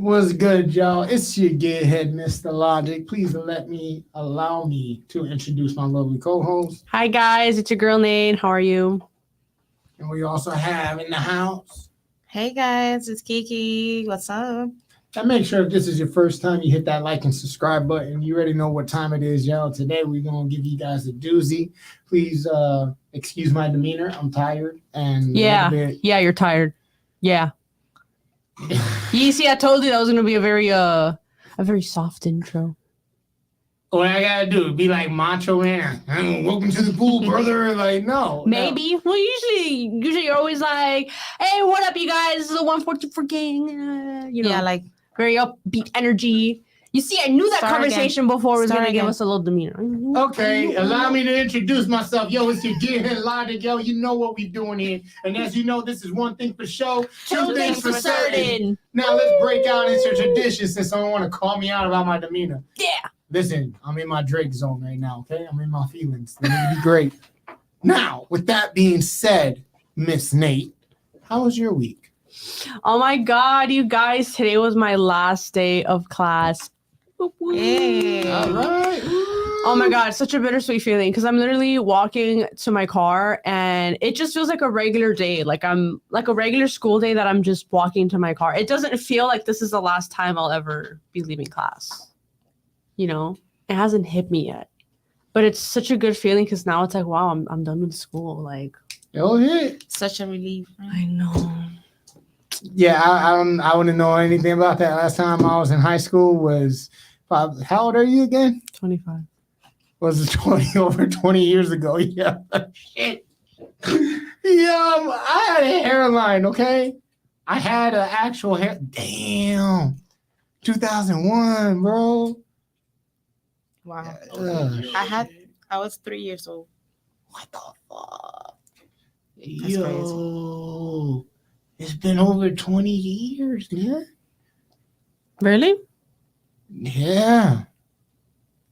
What's good, y'all? It's your gearhead, Mr. Logic. Please allow me to introduce my lovely co-host. Hi guys, it's your girl Nate. How are you? And we also have in the house. Hey guys, it's Kiki. What's up? And make sure if this is your first time, you hit that like and subscribe button. You already know what time it is, y'all. Today we're gonna give you guys a doozy. Please excuse my demeanor. I'm tired and Yeah, you're tired. Yeah. You see, I told you that was gonna be a very soft intro. What I gotta do? Be like Macho Man. Welcome to the pool, brother. Like, no. Maybe. No. Well, usually you're always like, "Hey, what up, you guys? This is the 144 gang." Yeah, like very upbeat energy. You see, I knew that conversation before was gonna give us a little demeanor. Okay, allow me to introduce myself. Yo, it's your gearhead Logic. Yo, you know what we doing here. And as you know, this is one thing for show, two things for certain. Now let's break out into tradition since someone want to call me out about my demeanor. Yeah. Listen, I'm in my Drake zone right now, okay? I'm in my feelings. They're going to be great. Now, with that being said, Miss Nate, how was your week? Oh my God, you guys, today was my last day of class. Hey. All right. Oh my God, such a bittersweet feeling because I'm literally walking to my car and it just feels like a regular day. Like I'm like a regular school day that I'm just walking to my car. It doesn't feel like this is the last time I'll ever be leaving class. You know, it hasn't hit me yet, but it's such a good feeling because now it's like, wow, I'm done with school. Like, Oh, yeah. Such a relief. I know. Yeah, I wouldn't know anything about that. Last time I was in high school was, how old are you again? 25. Was it over 20 years ago? Yeah. Shit. Yeah, I had a hairline, okay? I had an actual hair. Damn. 2001, bro. Wow. Ugh. I was 3 years old. What the fuck? That's Yo. It's been over 20 years, yeah? Really? Yeah.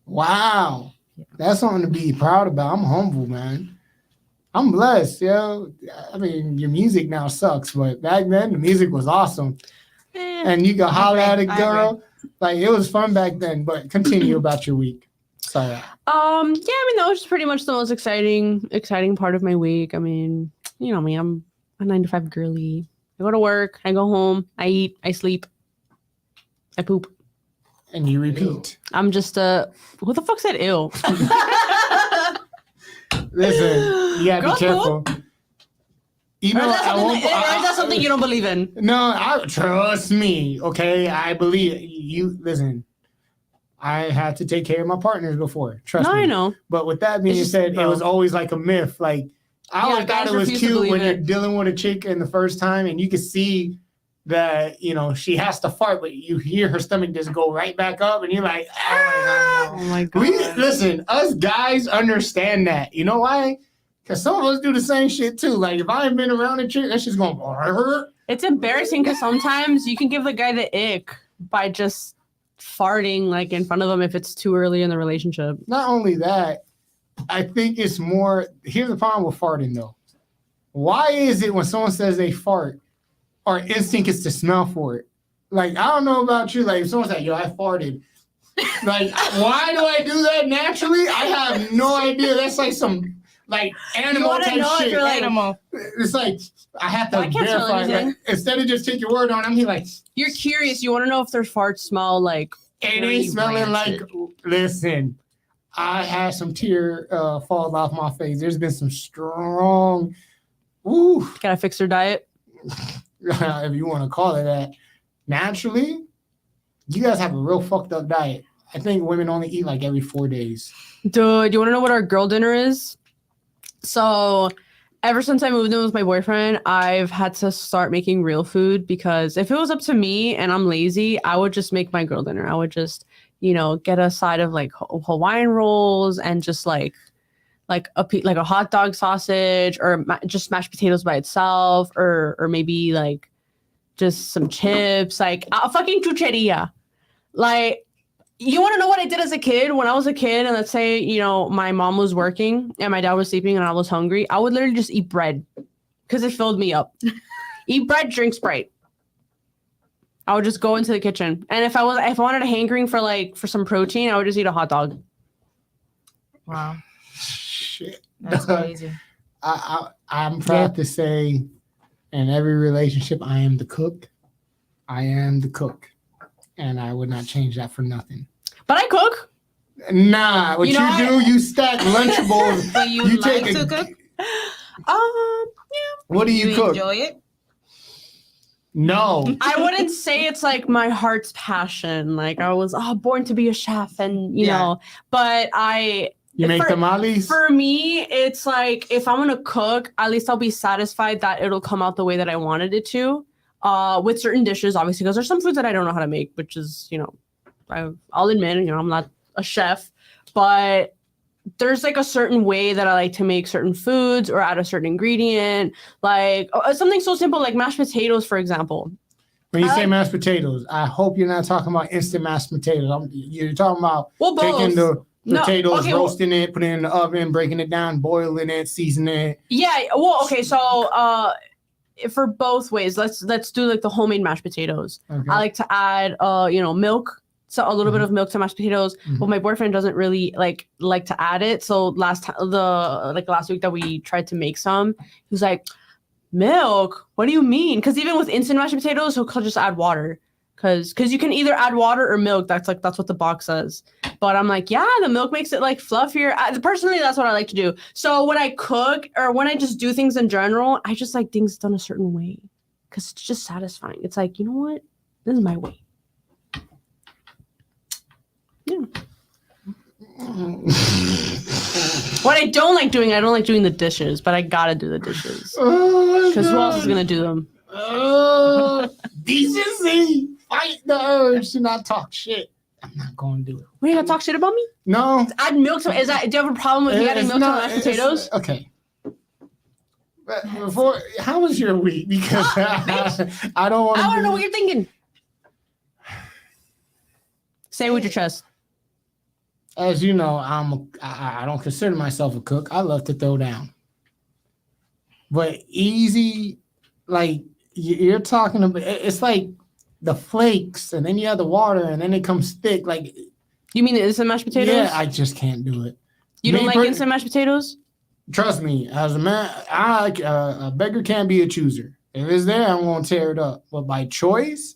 Wow. That's something to be proud about. I'm humble, man. I'm blessed, yo. I mean, your music now sucks, but back then the music was awesome. And you could holler at a girl. Like, it was fun back then, but continue about your week. Sorry. Yeah, I mean, that was just pretty much the most exciting part of my week. I mean, you know me, I'm a 9-to-5 girly. I go to work, I go home, I eat, I sleep, I poop. And you repeat. I'm just who the fuck said ill? Listen, you gotta be careful. You know, or is that something you don't believe in? No, trust me, okay? I believe you. Listen, I had to take care of my partners before. Trust me. No, I know. But with that being said, it was always like a myth. Like, I always thought it was cute when you're dealing with a chick in the first time and you can see that, you know, she has to fart, but you hear her stomach just go right back up and you're like, ah! Oh my God. Listen, us guys understand that. You know why? Because some of us do the same shit too. Like, if I ain't been around a chick, that shit's going to It's embarrassing because sometimes you can give the guy the ick by just farting like in front of him if it's too early in the relationship. Not only that, I think it's more, here's the problem with farting though. Why is it when someone says they fart, our instinct is to smell for it? Like, I don't know about you, like if someone's like, yo, I farted. Like, why do I do that naturally? I have no idea. That's like some like animal type shit. Animal. It's like, I have to verify. Like, instead of just take your word on, I'm here like, you're curious. You want to know if their farts smell like. It ain't smelling like, listen. I had some tear fall off my face. There's been some strong. Ooh. Gotta fix their diet. If you want to call it that. Naturally, you guys have a real fucked up diet. I think women only eat like every 4 days. Dude, you want to know what our girl dinner is? So, ever since I moved in with my boyfriend, I've had to start making real food because if it was up to me and I'm lazy, I would just make my girl dinner. I would just, you know, get a side of like Hawaiian rolls and just like a hot dog sausage or just mashed potatoes by itself or maybe like just some chips, like a fucking chucheria. Like, you want to know what I did as a kid? When I was a kid and let's say, you know, my mom was working and my dad was sleeping and I was hungry, I would literally just eat bread because it filled me up. Eat bread, drink Sprite. I would just go into the kitchen, and if I wanted a hankering for some protein, I would just eat a hot dog. Wow, Shit. that's crazy. I'm proud to say, in every relationship, I am the cook. I am the cook, and I would not change that for nothing. But I cook. Nah, what you do, you stack Lunchables. But you like to cook? What do you cook? Enjoy it? No. I wouldn't say it's like my heart's passion. Like I was born to be a chef, and you know, but You make tamales? For me, it's like if I'm gonna cook, at least I'll be satisfied that it'll come out the way that I wanted it to. With certain dishes, obviously, because there's some foods that I don't know how to make, which is, I'll admit, I'm not a chef, but there's like a certain way that I like to make certain foods or add a certain ingredient, like something so simple like mashed potatoes, for example. When you say mashed potatoes, I hope you're not talking about instant mashed potatoes. You're talking about taking the potatoes, roasting it, putting it in the oven, breaking it down, boiling it, seasoning it. Yeah. Well, okay. So for both ways, let's do like the homemade mashed potatoes. Okay. I like to add milk. So a little bit of milk to mashed potatoes, but my boyfriend doesn't really like to add it. So last week that we tried to make some, he was like, "Milk? What do you mean?" Because even with instant mashed potatoes, he'll just add water. Because you can either add water or milk. That's what the box says. But I'm like, yeah, the milk makes it like fluffier. Personally, that's what I like to do. So when I cook or when I just do things in general, I just like things done a certain way because it's just satisfying. It's like, you know what? This is my way. Yeah. What I don't like doing the dishes, but I gotta do the dishes. Because who else is gonna do them? Decency, fight the urge to not talk shit. I'm not gonna do it. Wait, you gonna talk shit about me? No. Add milk to. Do you have a problem with me adding milk to mashed potatoes? Okay. But how was your week? Because I don't want. I want to know what you're thinking. Say it with your chest. As you know, I don't consider myself a cook. I love to throw down. But easy, like you're talking about, it's like the flakes, and then you have the water, and then it comes thick. Like, you mean the instant mashed potatoes? Yeah, I just can't do it. You don't like instant mashed potatoes? Trust me, as a man, a beggar can't be a chooser. If it's there, I'm gonna tear it up. But by choice,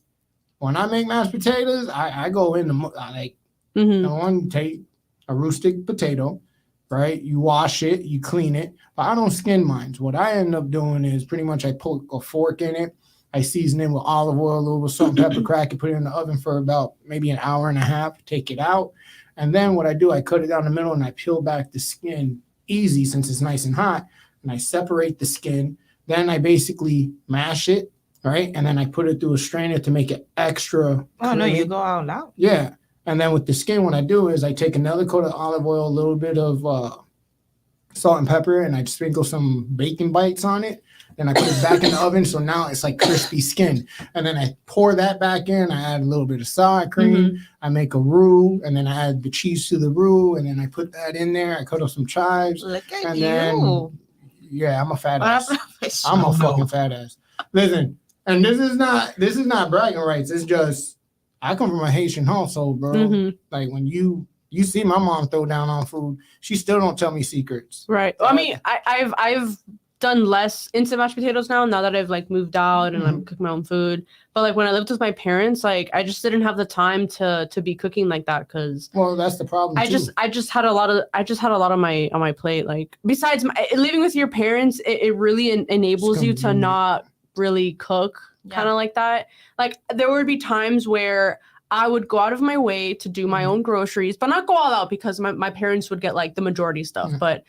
when I make mashed potatoes, I go into I want to take a rustic potato, right? You wash it, you clean it, but I don't skin mine. What I end up doing is pretty much I put a fork in it, I season it with olive oil, a little bit of salt and pepper, crack it, put it in the oven for about maybe an hour and a half, take it out. And then what I do, I cut it down the middle and I peel back the skin easy since it's nice and hot, and I separate the skin. Then I basically mash it, right? And then I put it through a strainer to make it extra clean. No, you go all out. Yeah. And then with the skin, what I do is I take another coat of olive oil, a little bit of salt and pepper, and I sprinkle some bacon bites on it. Then I put it back in the oven, so now it's like crispy skin. And then I pour that back in. I add a little bit of sour cream. I make a roux, and then I add the cheese to the roux, and then I put that in there. I cut up some chives. Look at and you. Then, yeah, I'm a fat ass. I'm a fucking fat ass. Listen, and this is not bragging rights. It's just I come from a Haitian household, bro. Like when you see my mom throw down on food, she still don't tell me secrets. Right. I mean, I've done less instant mashed potatoes now that I've like moved out and I'm cooking my own food. But like when I lived with my parents, like I just didn't have the time to be cooking like that because that's the problem. I just had a lot on my plate. Like besides living with your parents, it really enables you to not really cook kind of like that. Like there would be times where I would go out of my way to do my own groceries, but not go all out because my parents would get like the majority stuff, but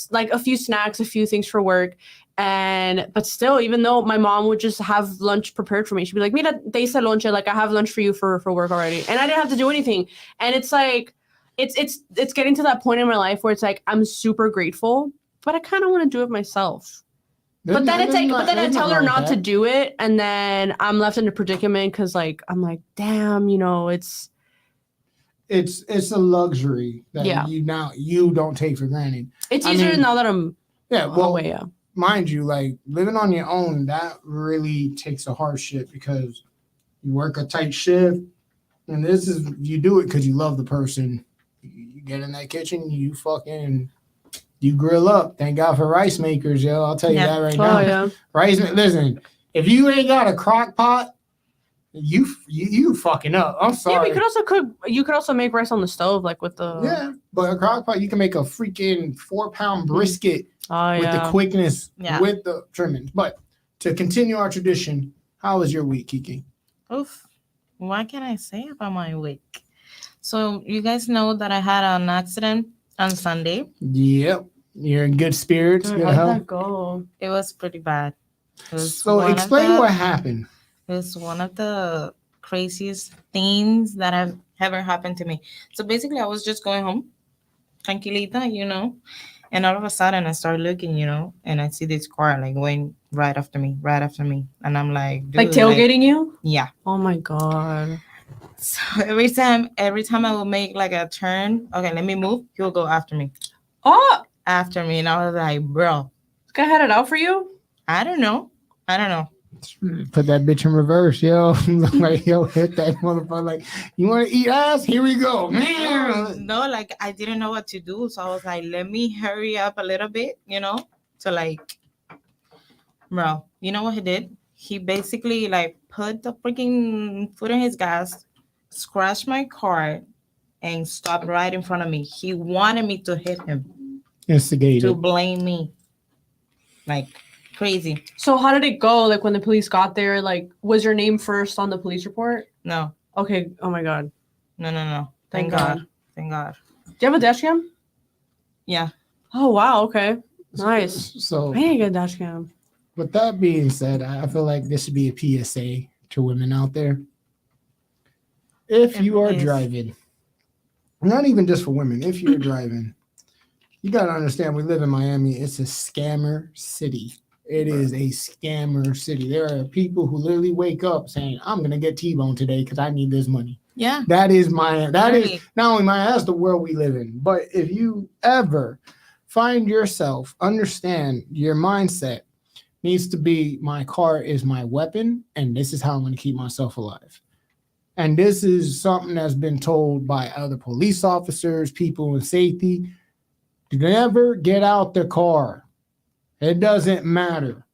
like a few snacks, a few things for work. But still, even though my mom would just have lunch prepared for me, she'd be like, "Mira, te hice lonche, like I have lunch for you for work already." And I didn't have to do anything. And it's like, it's getting to that point in my life where it's like, I'm super grateful, but I kind of want to do it myself. But then I tell her not to do it, and then I'm left in a predicament because, like, I'm like, damn, it's a luxury that you don't take for granted. It's easier now that I'm away. Yeah, mind you, like living on your own, that really takes a hardship because You work a tight shift, and this is you do it because you love the person. You get in that kitchen, you grill up. Thank God for rice makers, yo. I'll tell you that right now. Oh yeah. Listen, if you ain't got a crock pot, you fucking up. I'm sorry. Yeah, we could also cook. You could also make rice on the stove, like with the. Yeah, but a crock pot, you can make a freaking 4-pound brisket Oh with the yeah. quickness, Yeah. with the trimmings. But to continue our tradition, how was your week, Kiki? Oof. What can I say about my week? So you guys know that I had an accident on Sunday. Yep, you're in good spirits, Dude, good how did health. that go? It was pretty bad. It was So one of explain the- what happened. It was one of the craziest things that have ever happened to me. So basically, I was just going home, tranquilita, and all of a sudden I start looking, and I see this car like going right after me, and I'm like, dude, Like tailgating you? yeah. Oh my god. So every time I will make like a turn, okay, let me move, he'll go after me, Oh, and I was like, bro, this guy had it out for you. I don't know. Put that bitch in reverse, yo. Like, yo, hit that motherfucker. Like, you want to eat ass? Here we go. No, like I didn't know what to do, so I was like, let me hurry up a little bit, to like, bro, you know what he did? He basically like put the freaking foot in his gas, scratched my car, and stopped right in front of me. He wanted me to hit him, to Instigated. blame me, like crazy. So how did it go? Like when the police got there, like was your name first on the police report? No, Okay. Oh my god. no. Thank God. Thank God. Do you have a dash cam? Yeah. Oh wow. Okay. Nice. So, I need to get a dash cam. with that being said, I feel like this should be a PSA to women out there. If you are It is. driving, not even just for women, if you're driving, you got to understand we live in Miami. It's a scammer city. It is a scammer city. There are people who literally wake up saying, I'm going to get T-boned today because I need this money. Yeah. That is Really. not only that's the world we live in, but if you ever find yourself, understand your mindset needs to be, my car is my weapon, and this is how I'm going to keep myself alive. And this is something that's been told by other police officers, people in safety. Never get out the car. It doesn't matter.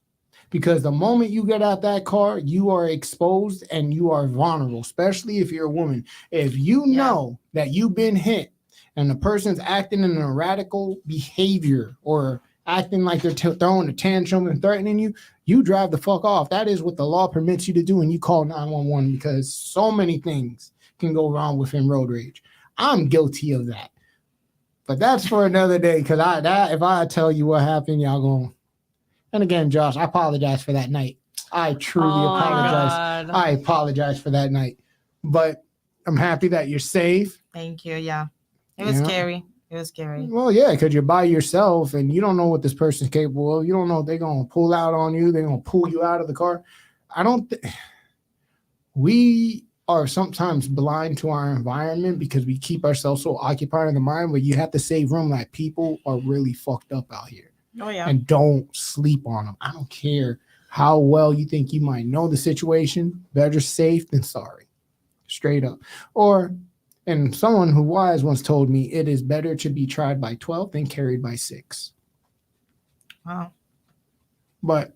Because the moment you get out that car, you are exposed and you are vulnerable, especially if you're a woman. If you know that you've been hit and the person's acting in an erratical behavior or acting like they're throwing a tantrum and threatening you, you drive the fuck off. That is what the law permits you to do, and you call 911 because so many things can go wrong within road rage. I'm guilty of that. But that's for another day, because if I tell you what happened, y'all going. And again, Josh, I apologize for that night. I truly apologize. God. I apologize for that night. But I'm happy that you're safe. Thank you. Yeah. It was scary. It was scary. Well, yeah, because you're by yourself and you don't know what this person's capable of. You don't know if they're going to pull out on you. They're going to pull you out of the car. We are sometimes blind to our environment because we keep ourselves so occupied in the mind, where you have to save room. Like, people are really fucked up out here. Oh, yeah. And don't sleep on them. I don't care how well you think you might know the situation. Better safe than sorry. Straight up. And someone who wise once told me, it is better to be tried by 12 than carried by 6. Wow. But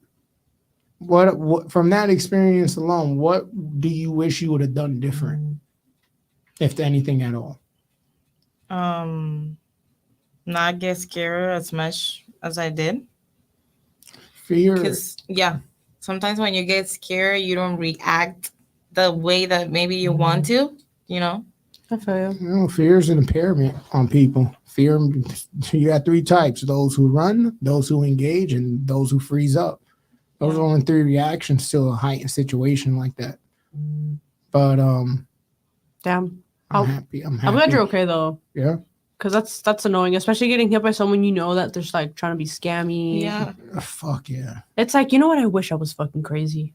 what from that experience alone, what do you wish you would have done different, if anything at all? Not get scared as much as I did. Fear. Because, sometimes when you get scared, you don't react the way that maybe you want to, I feel you. Fear is an impairment on people. Fear, you got 3 types: those who run, those who engage, and those who freeze up. Those are only 3 reactions to a heightened situation like that. But Damn. I'm happy. I'm glad you're okay though. Yeah. Because that's annoying, especially getting hit by someone you know that they're just like trying to be scammy. Yeah. Fuck yeah. It's like, you know what? I wish I was fucking crazy.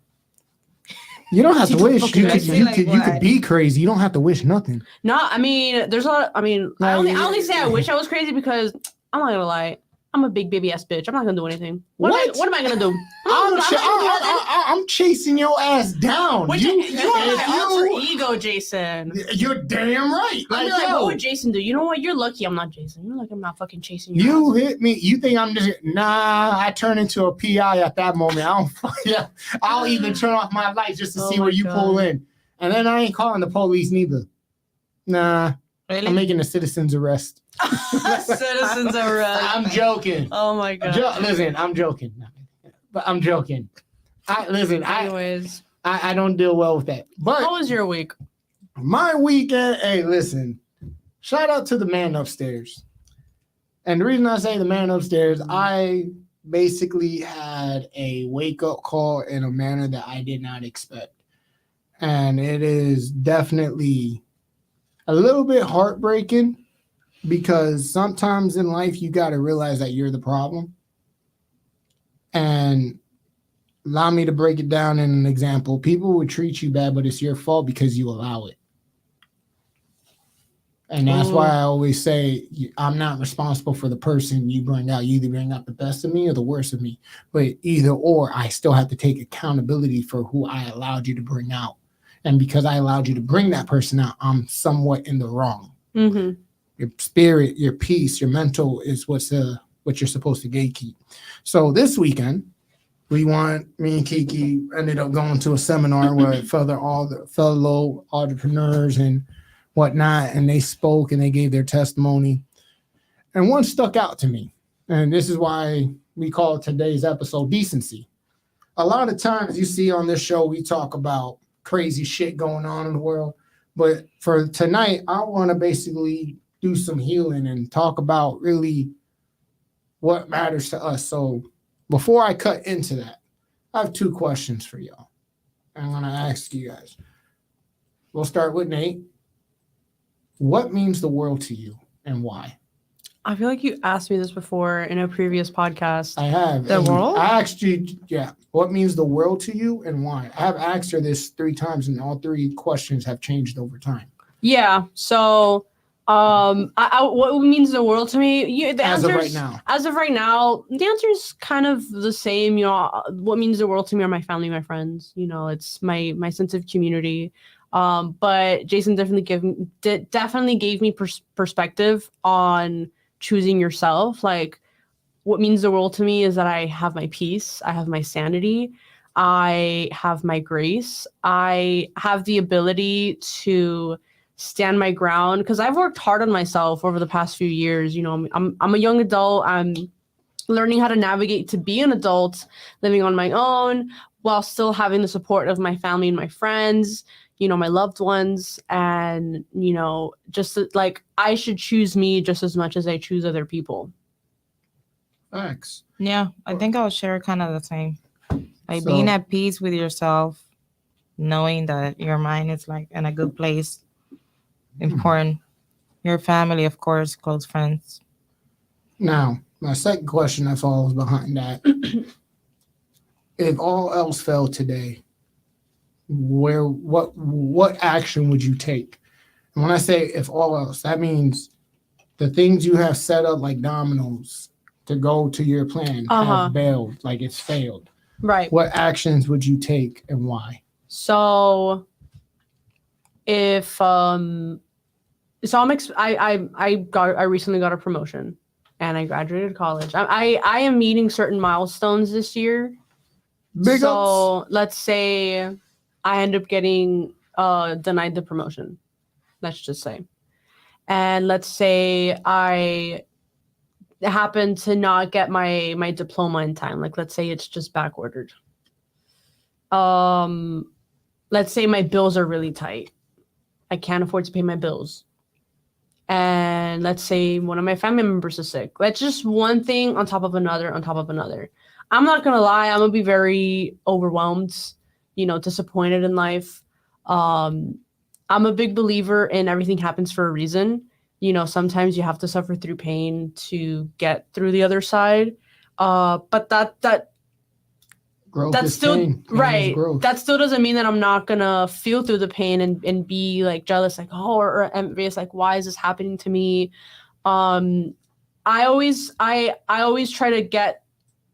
You don't have to wish. You crazy. could be crazy. You don't have to wish nothing. No, I mean, there's a lot. I mean, I only say I wish I was crazy because I'm not gonna lie. I'm a big baby ass bitch. I'm not gonna do anything. What am I gonna do? I'm chasing your ass down. You are my alter ego, Jason. You're damn right. Like, what would Jason do? You know what? You're lucky I'm not Jason. You're lucky I'm not fucking chasing you. You hit me. You think I'm just I turn into a PI at that moment. I'll even turn off my lights just to see where you pull in. And then I ain't calling the police neither. Nah. Really? I'm making a citizen's arrest. Citizen's arrest. I'm joking. Oh my god. Listen, I'm joking. But I'm joking. Anyways. I don't deal well with that. But how was your week? My weekend, hey, listen. Shout out to the man upstairs. And the reason I say the man upstairs, I basically had a wake-up call in a manner that I did not expect. And it is definitely a little bit heartbreaking because sometimes in life you got to realize that you're the problem. And allow me to break it down in an example. People would treat you bad, but it's your fault because you allow it. And that's why I always say I'm not responsible for the person you bring out. You either bring out the best of me or the worst of me. But either or, I still have to take accountability for who I allowed you to bring out. And because I allowed you to bring that person out, I'm somewhat in the wrong. Mm-hmm. Your spirit, your peace, your mental is what you're supposed to gatekeep. So this weekend, me and Kiki ended up going to a seminar where all the fellow entrepreneurs and whatnot, and they spoke and they gave their testimony. And one stuck out to me. And this is why we call today's episode Decency. A lot of times you see on this show, we talk about crazy shit going on in the world. But for tonight, I want to basically do some healing and talk about really what matters to us. So before I cut into that, I have 2 questions for y'all. I'm going to ask you guys. We'll start with Nate. What means the world to you and why? I feel like you asked me this before in a previous podcast. I have. The world? I asked you, what means the world to you and why? I have asked her this 3 times and all 3 questions have changed over time. Yeah. So, what means the world to me? As of right now, the answer is kind of the same. You know, what means the world to me are my family, my friends. You know, it's my sense of community. But Jason definitely gave me perspective on choosing yourself. Like, what means the world to me is that I have my peace, I have my sanity, I have my grace, I have the ability to stand my ground because I've worked hard on myself over the past few years. You know, I'm a young adult. I'm learning how to navigate to be an adult, living on my own while still having the support of my family and my friends, you know, my loved ones. And, you know, just like I should choose me just as much as I choose other people. Thanks. Yeah, I think I'll share kind of the same. Like being at peace with yourself, knowing that your mind is like in a good place. Important. Your family, of course, close friends. Now, my second question that follows behind that. If all else failed today, what action would you take? And when I say if all else, that means the things you have set up like dominoes to go to your plan have failed, like it's failed. Right. What actions would you take and why? So if I recently got a promotion and I graduated college. I am meeting certain milestones this year. Big ups. Let's say I end up getting denied the promotion. Let's just say. And let's say I happen to not get my diploma in time. Like, let's say it's just back ordered. Let's say my bills are really tight. I can't afford to pay my bills. And let's say one of my family members is sick. That's just one thing on top of another, on top of another. I'm not going to lie. I'm going to be very overwhelmed, you know, disappointed in life. I'm a big believer in everything happens for a reason. You know, sometimes you have to suffer through pain to get through the other side. But growth that's is still pain. right. That still doesn't mean that I'm not gonna feel through the pain and be like jealous, like, oh, or envious, like, why is this happening to me? I always try to get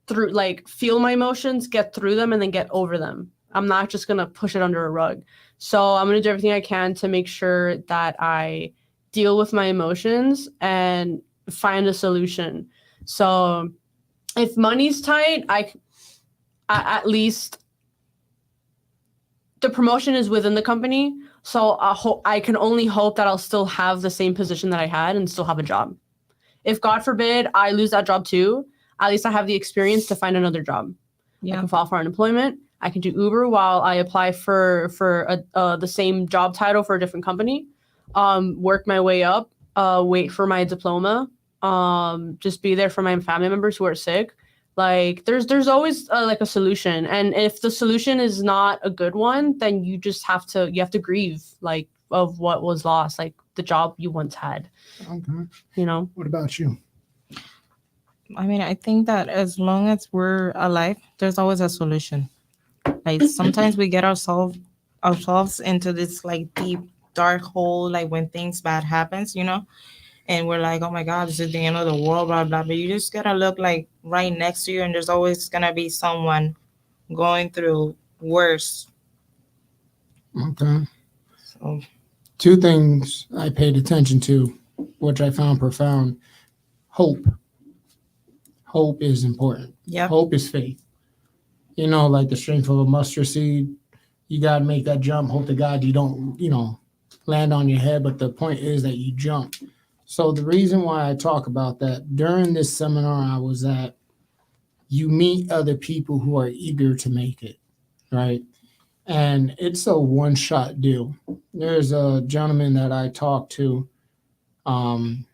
through, like, feel my emotions, get through them, and then get over them. I'm not just gonna push it under a rug. So I'm gonna do everything I can to make sure that I deal with my emotions and find a solution. So if money's tight, I at least the promotion is within the company. So I can only hope that I'll still have the same position that I had and still have a job. If God forbid I lose that job too, at least I have the experience to find another job. I can file for unemployment. I can do Uber while I apply for the same job title for a different company. Work my way up. Wait for my diploma. Just be there for my family members who are sick. Like there's always like a solution, and if the solution is not a good one, then you have to grieve, like, of what was lost, like the job you once had. Okay. You know. What about you? I mean, I think that as long as we're alive, there's always a solution. Like sometimes we get ourselves into this like deep dark hole, like when things bad happens, and we're like, oh my God, this is the end of the world, blah blah. But you just gotta look like right next to you, and there's always gonna be someone going through worse. Okay. So 2 things I paid attention to, which I found profound. Hope. Hope is important. yeah, Hope is faith. Like the strength of a mustard seed. You got to make that jump. Hope to God you don't, land on your head. But the point is that you jump. So the reason why I talk about that, during this seminar I was at, you meet other people who are eager to make it, right? And it's a one-shot deal. There's a gentleman that I talked to, and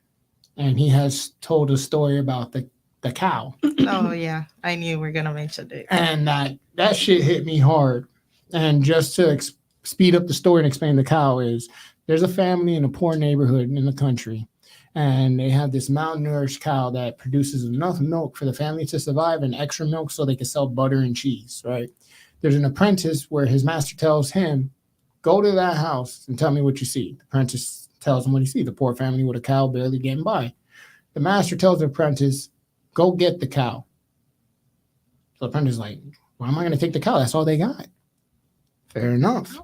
he has told a story about the cow. oh yeah, I knew we are gonna mention it. And that shit hit me hard. And just to speed up the story and explain the cow is, there's a family in a poor neighborhood in the country, and they have this malnourished cow that produces enough milk for the family to survive and extra milk so they can sell butter and cheese, right? There's an apprentice where his master tells him, go to that house and tell me what you see. The apprentice tells him what he sees, the poor family with a cow barely getting by. The master tells the apprentice, go get the cow. So the apprentice is like, why am I going to take the cow? That's all they got. Fair enough.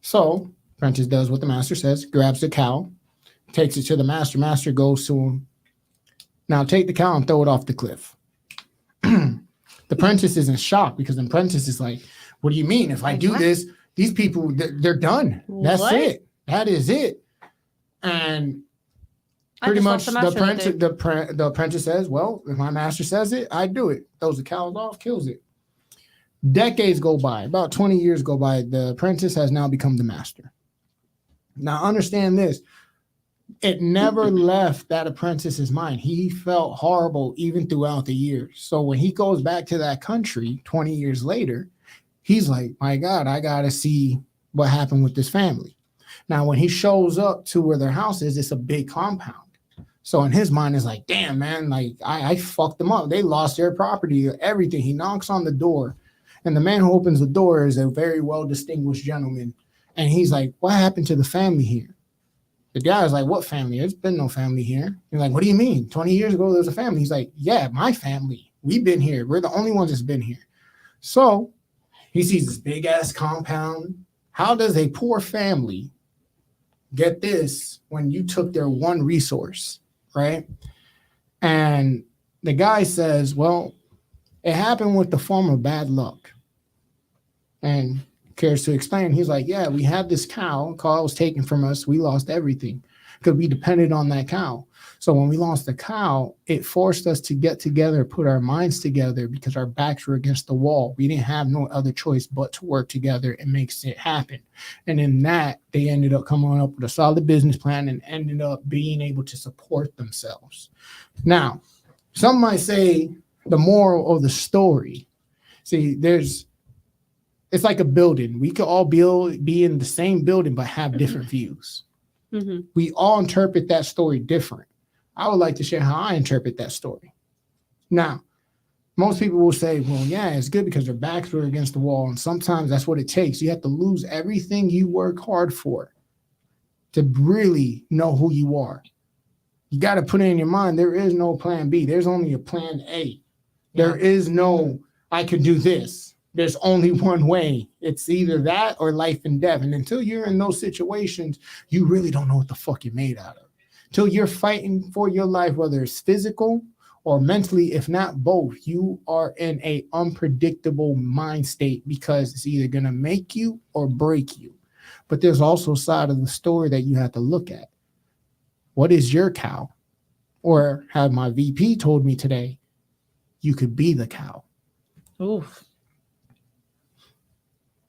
So apprentice does what the master says, grabs the cow, takes it to the master. Master goes to him. Now take the cow and throw it off the cliff. The apprentice is in shock because the apprentice is like, what do you mean? If I do this, these people, they're done. That's it. That is it. And pretty much the apprentice says, well, if my master says it, I do it. Throws the cow off, kills it. Decades go by, about 20 years go by. The apprentice has now become the master. Now understand this. It never left that apprentice's mind. He felt horrible even throughout the years. So when he goes back to that country 20 years later, he's like, my God, I got to see what happened with this family. Now, when he shows up to where their house is, it's a big compound. So in his mind, it's like, damn, man, like I fucked them up. They lost their property, everything. He knocks on the door, and the man who opens the door is a very well-distinguished gentleman. And he's like, what happened to the family here? The guy's like, what family? There's been no family here. He's like, what do you mean? 20 years ago, there was a family. He's like, yeah, my family. We've been here. We're the only ones that's been here. So he sees this big-ass compound. How does a poor family get this when you took their one resource, right? And the guy says, well, it happened with the form of bad luck. And cares to explain. He's like, yeah, we had this cow. Cow was taken from us. We lost everything because we depended on that cow. So when we lost the cow, it forced us to get together, put our minds together because our backs were against the wall. We didn't have no other choice but to work together and make it happen. And in that, they ended up coming up with a solid business plan and ended up being able to support themselves. Now, some might say the moral of the story. See, it's like a building. We could all be in the same building, but have different views. Mm-hmm. We all interpret that story different. I would like to share how I interpret that story. Now, most people will say, well, yeah, it's good because their backs were against the wall. And sometimes that's what it takes. You have to lose everything you work hard for to really know who you are. You got to put it in your mind, there is no plan B. There's only a plan A. There is no, I could do this. There's only one way. It's either that or life and death. And until you're in those situations, you really don't know what the fuck you're made out of. Until you're fighting for your life, whether it's physical or mentally, if not both, you are in a unpredictable mind state because it's either going to make you or break you. But there's also a side of the story that you have to look at. What is your cow? Or have my VP told me today, you could be the cow. Oof.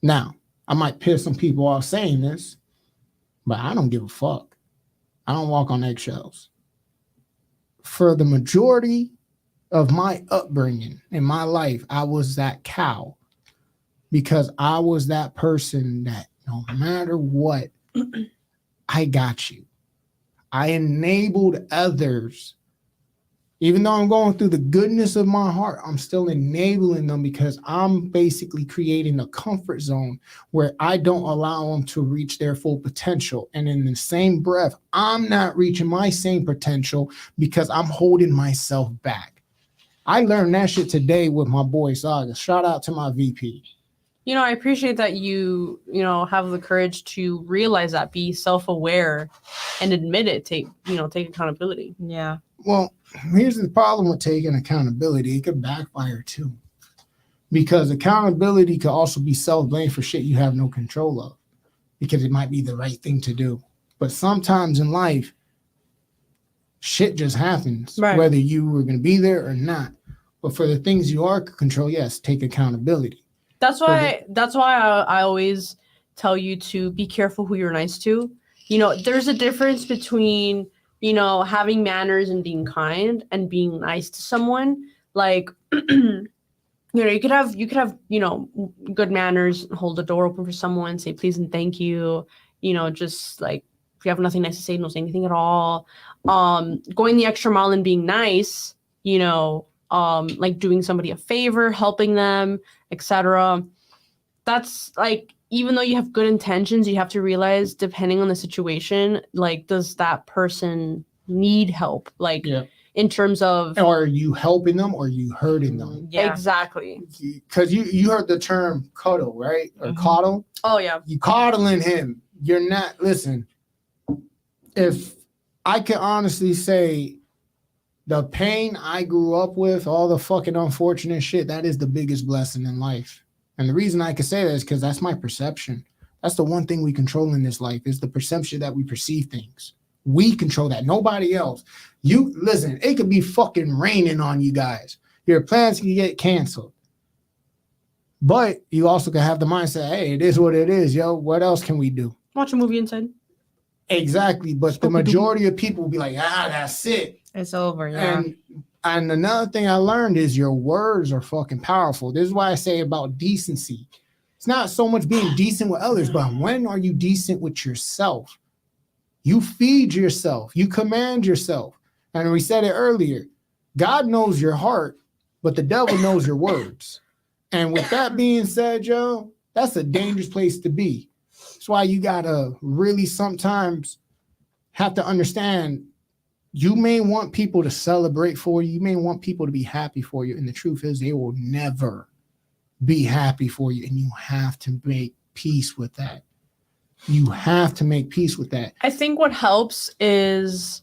Now, I might piss some people off saying this, but I don't give a fuck. I don't walk on eggshells. For the majority of my upbringing in my life, I was that cow because I was that person that no matter what, I got you. I enabled others. Even though I'm going through the goodness of my heart, I'm still enabling them because I'm basically creating a comfort zone where I don't allow them to reach their full potential. And in the same breath, I'm not reaching my same potential because I'm holding myself back. I learned that shit today with my boy Saga. Shout out to my VP. I appreciate that you have the courage to realize that, be self-aware and admit it, take accountability. Yeah. Well, here's the problem with taking accountability. It could backfire too. Because accountability could also be self-blame for shit you have no control of. Because it might be the right thing to do. But sometimes in life, shit just happens. Right. Whether you were going to be there or not. But for the things you are control, yes, take accountability. That's why I always tell you to be careful who you're nice to. There's a difference between, having manners and being kind and being nice to someone. Like, you could have, good manners, hold the door open for someone, say please and thank you. Just like, if you have nothing nice to say, don't say anything at all. Going the extra mile and being nice, like doing somebody a favor, helping them, etc. That's like, even though you have good intentions, you have to realize, depending on the situation, like, does that person need help? Like, in terms of, or are you helping them or are you hurting them? Yeah. Exactly. Because you heard the term cuddle, right? Or coddle. Oh yeah. You coddling him. You're not, listen, if I can honestly say the pain I grew up with, all the fucking unfortunate shit, that is the biggest blessing in life. And the reason I can say that is because that's my perception. That's the one thing we control in this life is the perception that we perceive things. We control that. Nobody else. You listen, it could be fucking raining on you guys. Your plans can get canceled. But you also can have the mindset, hey, it is what it is, yo. What else can we do? Watch a movie inside. Exactly. But the majority of people will be like, that's it. It's over. Yeah. And another thing I learned is your words are fucking powerful. This is why I say about decency. It's not so much being decent with others, but when are you decent with yourself? You feed yourself. You command yourself. And we said it earlier. God knows your heart, but the devil knows your words. And with that being said, Joe, that's a dangerous place to be. That's why you got to really sometimes have to understand you may want people to celebrate for you. You may want people to be happy for you. And the truth is they will never be happy for you. And you have to make peace with that. You have to make peace with that. I think what helps is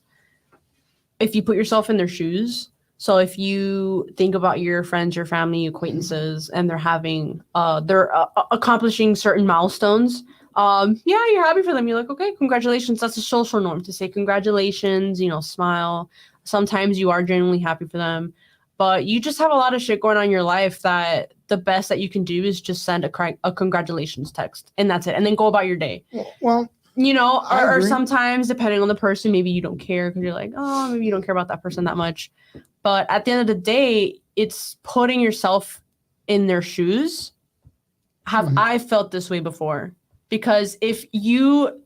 if you put yourself in their shoes. So if you think about your friends, your family, acquaintances, and they're having, they're accomplishing certain milestones. You're happy for them. You're like, okay, congratulations. That's a social norm to say congratulations, smile. Sometimes you are genuinely happy for them, but you just have a lot of shit going on in your life that the best that you can do is just send a congratulations text and that's it. And then go about your day. Well, or sometimes depending on the person, maybe you don't care because you're like, oh, maybe you don't care about that person that much. But at the end of the day, it's putting yourself in their shoes. I felt this way before? Because if you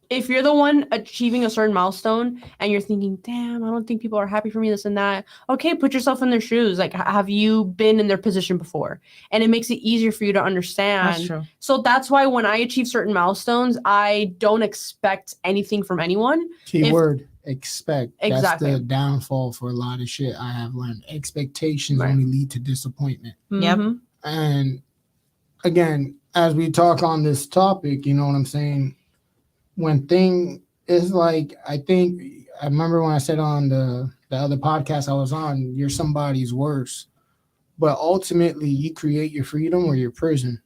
if you're the one achieving a certain milestone and you're thinking, damn, I don't think people are happy for me, this and that. Okay, put yourself in their shoes. Like, have you been in their position before? And it makes it easier for you to understand. That's true. So that's why when I achieve certain milestones, I don't expect anything from anyone. Keyword expect. Exactly. That's the downfall for a lot of shit I have learned. Expectations Right. only lead to disappointment. Yep. Mhm. And again, as we talk on this topic, you know what I'm saying? When thing is like, I remember when I said on the other podcast I was on, you're somebody's worst. But ultimately, you create your freedom or your prison.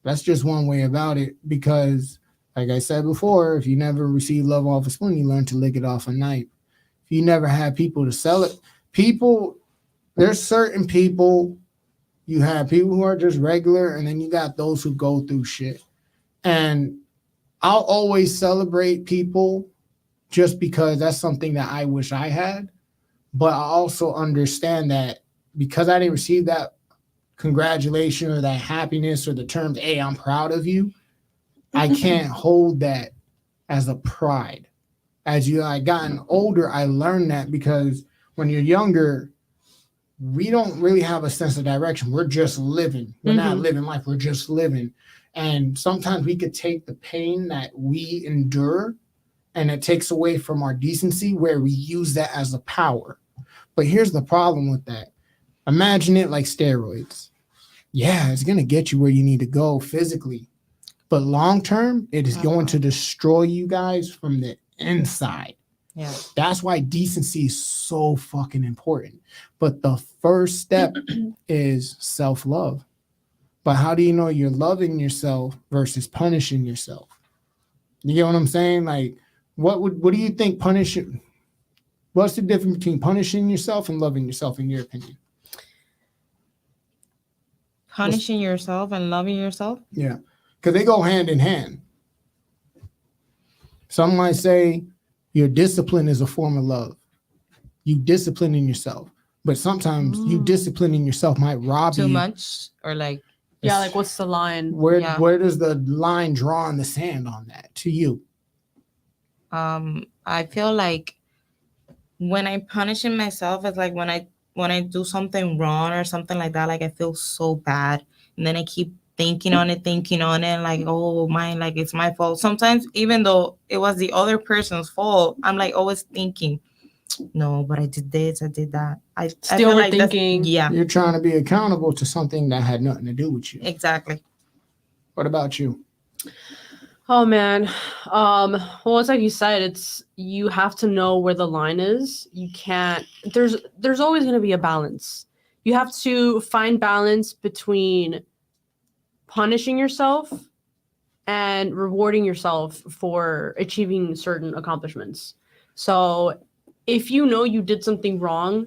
That's just one way about it. Because, like I said before, if you never receive love off a spoon, you learn to lick it off a knife. If you never have people to sell it, there's certain people, you have people who are just regular, and then you got those who go through shit. And I'll always celebrate people just because that's something that I wish I had. But I also understand that because I didn't receive that congratulation or that happiness or the terms, hey, I'm proud of you, I can't hold that as a pride. As I gotten older, I learned that because when you're younger, we don't really have a sense of direction. We're just living. We're not living life. We're just living. And sometimes we could take the pain that we endure and it takes away from our decency where we use that as a power. But here's the problem with that. Imagine it like steroids. Yeah, it's going to get you where you need to go physically. But long term, it is going to destroy you guys from the inside. Yeah. That's why decency is so fucking important. But the first step is self-love. But how do you know you're loving yourself versus punishing yourself? You get what I'm saying? Like, what do you think punishing? What's the difference between punishing yourself and loving yourself, in your opinion? Punishing yourself and loving yourself? Yeah, because they go hand in hand. Some might say your discipline is a form of love. You disciplining yourself. But sometimes you disciplining yourself might rob you. Too much? Or like... Yeah, like what's the line? Where does the line draw in the sand on that to you? I feel like when I'm punishing myself, it's like when I do something wrong or something like that, like I feel so bad. And then I keep thinking on it, like, oh, like it's my fault. Sometimes, even though it was the other person's fault, I'm like always thinking, no, but I did this, I did that. I feel like thinking. Yeah. You're trying to be accountable to something that had nothing to do with you. Exactly. What about you? Oh man. Well, it's like you said, you have to know where the line is. You can't, there's always going to be a balance. You have to find balance between punishing yourself and rewarding yourself for achieving certain accomplishments. So if you know you did something wrong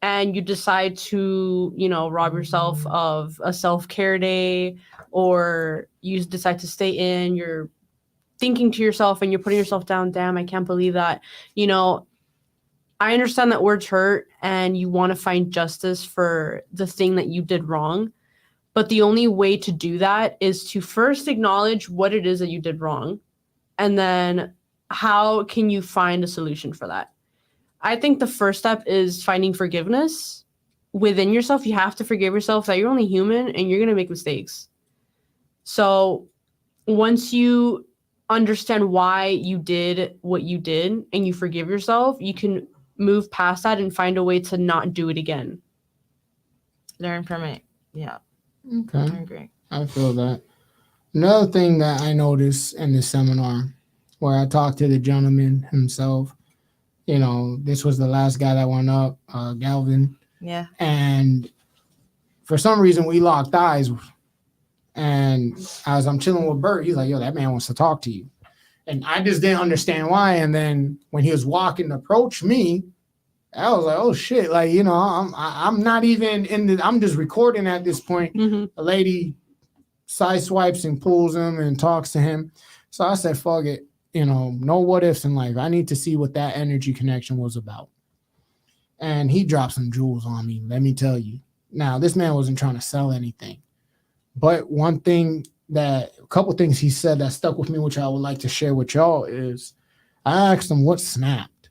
and you decide to, rob yourself of a self-care day, or you decide to stay in, you're thinking to yourself and you're putting yourself down, damn, I can't believe that. I understand that words hurt and you want to find justice for the thing that you did wrong. But the only way to do that is to first acknowledge what it is that you did wrong. And then how can you find a solution for that? I think the first step is finding forgiveness within yourself. You have to forgive yourself that you're only human and you're going to make mistakes. So once you understand why you did what you did and you forgive yourself, you can move past that and find a way to not do it again. Learn from it. Yeah. Okay. I agree. I feel that. Another thing that I noticed in the seminar where I talked to the gentleman himself, this was the last guy that went up, Galvin. Yeah. And for some reason we locked eyes. And as I'm chilling with Bert, he's like, yo, that man wants to talk to you. And I just didn't understand why. And then when he was walking to approach me, I was like, oh shit. Like, I'm not even I'm just recording at this point. Mm-hmm. A lady side swipes and pulls him and talks to him. So I said, fuck it. No what ifs in life. I need to see what that energy connection was about. And he dropped some jewels on me, let me tell you. Now, this man wasn't trying to sell anything. But one thing that a couple things he said that stuck with me, which I would like to share with y'all, is I asked him what snapped.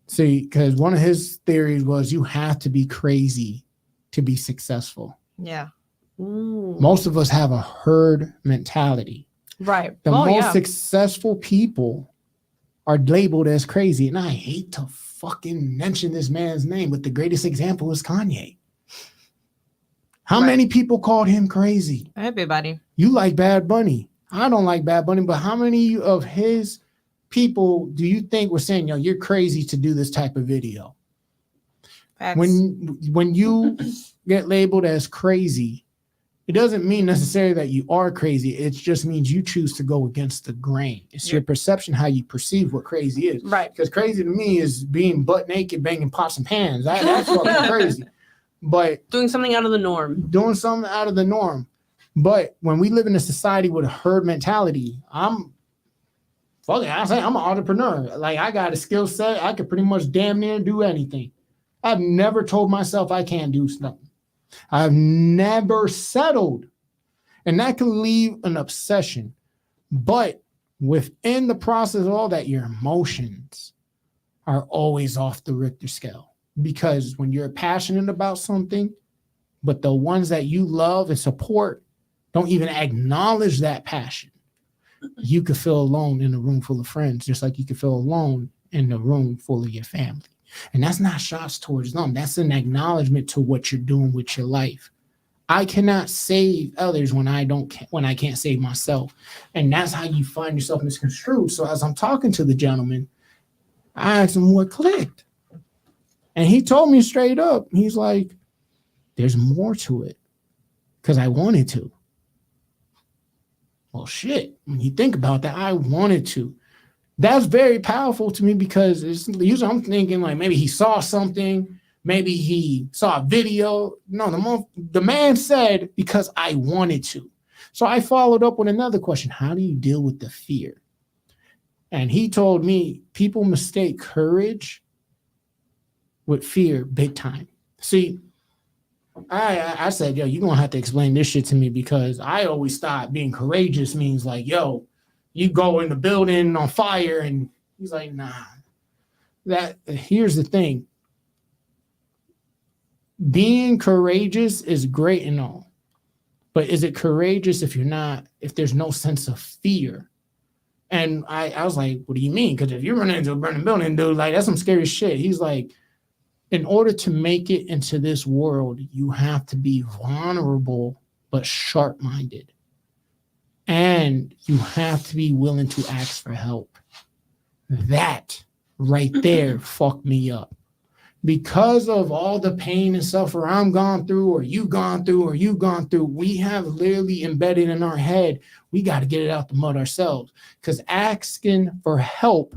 See, because one of his theories was you have to be crazy to be successful. Yeah. Most of us have a herd mentality. Right. The most successful people are labeled as crazy. And I hate to fucking mention this man's name, but the greatest example is Kanye. How many people called him crazy? Everybody. You like Bad Bunny. I don't like Bad Bunny, but how many of his people do you think were saying, yo, you're crazy to do this type of video? Facts. When you get labeled as crazy, it doesn't mean necessarily that you are crazy. It just means you choose to go against the grain. It's your perception, how you perceive what crazy is. Right. Because crazy to me is being butt naked, banging pots and pans. That's fucking crazy. But doing something out of the norm. But when we live in a society with a herd mentality, I'm an entrepreneur. Like, I got a skill set. I could pretty much damn near do anything. I've never told myself I can't do something. I've never settled. And that can leave an obsession. But within the process of all that, your emotions are always off the Richter scale. Because when you're passionate about something, but the ones that you love and support don't even acknowledge that passion, you could feel alone in a room full of friends, just like you could feel alone in a room full of your family. And that's not shots towards them. That's an acknowledgement to what you're doing with your life. I cannot save others when I can't save myself. And that's how you find yourself misconstrued. So as I'm talking to the gentleman, I asked him what clicked. And he told me straight up, he's like, there's more to it because I wanted to. Well, shit, when you think about that, I wanted to. That's very powerful to me because usually I'm thinking like maybe he saw something, maybe he saw a video. No, the man said because I wanted to. So I followed up with another question. How do you deal with the fear? And he told me people mistake courage with fear big time. See, I said, yo, you're going to have to explain this shit to me because I always thought being courageous means like, yo, you go in the building on fire. And he's like, nah. Here's the thing. Being courageous is great and all. But is it courageous if there's no sense of fear? And I was like, what do you mean? Because if you're running into a burning building, dude, like that's some scary shit. He's like, in order to make it into this world, you have to be vulnerable but sharp-minded. And you have to be willing to ask for help. That right there fucked me up. Because of all the pain and suffering I'm gone through, or you've gone through, we have literally embedded in our head, we got to get it out the mud ourselves. Because asking for help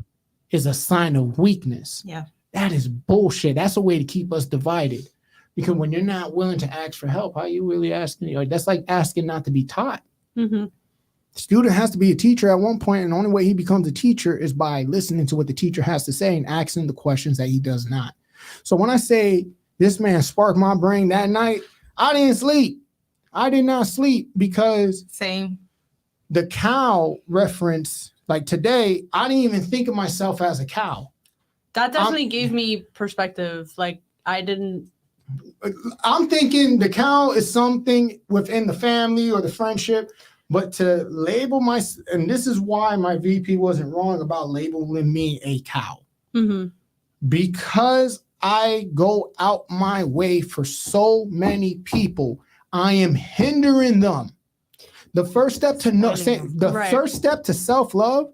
is a sign of weakness. Yeah. That is bullshit. That's a way to keep us divided. Because when you're not willing to ask for help, how are you really asking? That's like asking not to be taught. Mm-hmm. The student has to be a teacher at one point, and the only way he becomes a teacher is by listening to what the teacher has to say and asking the questions that he does not. So when I say this man sparked my brain that night, I didn't sleep. I did not sleep because same. The cow reference, like today, I didn't even think of myself as a cow. That definitely gave me perspective. Like I'm thinking the cow is something within the family or the friendship, but to label and this is why my VP wasn't wrong about labeling me a cow. Mm-hmm. Because I go out my way for so many people, I am hindering them. The first step to first step to self-love,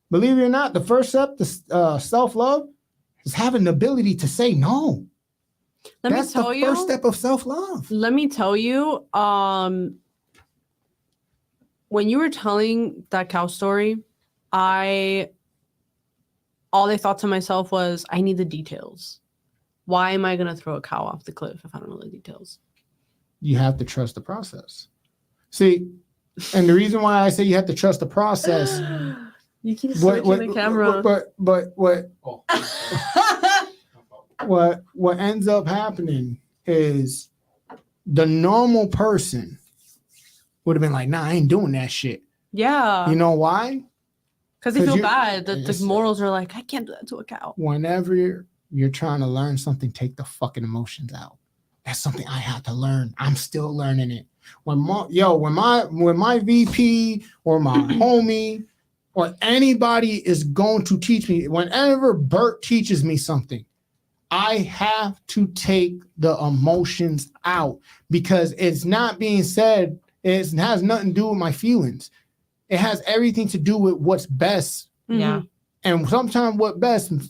believe it or not, the first step to self-love is having the ability to say no. That's the first step of self-love. Let me tell you, when you were telling that cow story, all I thought to myself was, I need the details. Why am I going to throw a cow off the cliff if I don't know the details? You have to trust the process. See, and the reason why I say you have to trust the process. You keep switching the camera. What ends up happening is the normal person would have been like, nah, I ain't doing that shit. Yeah. You know why? Because they feel you're- bad. The it's- morals are like, I can't do that to a cow. Whenever you're trying to learn something, take the fucking emotions out. That's something I had to learn. I'm still learning it. When my VP or my homie or anybody is going to teach me, whenever Bert teaches me something, I have to take the emotions out because it's not being said. It has nothing to do with my feelings. It has everything to do with what's best. Yeah. And sometimes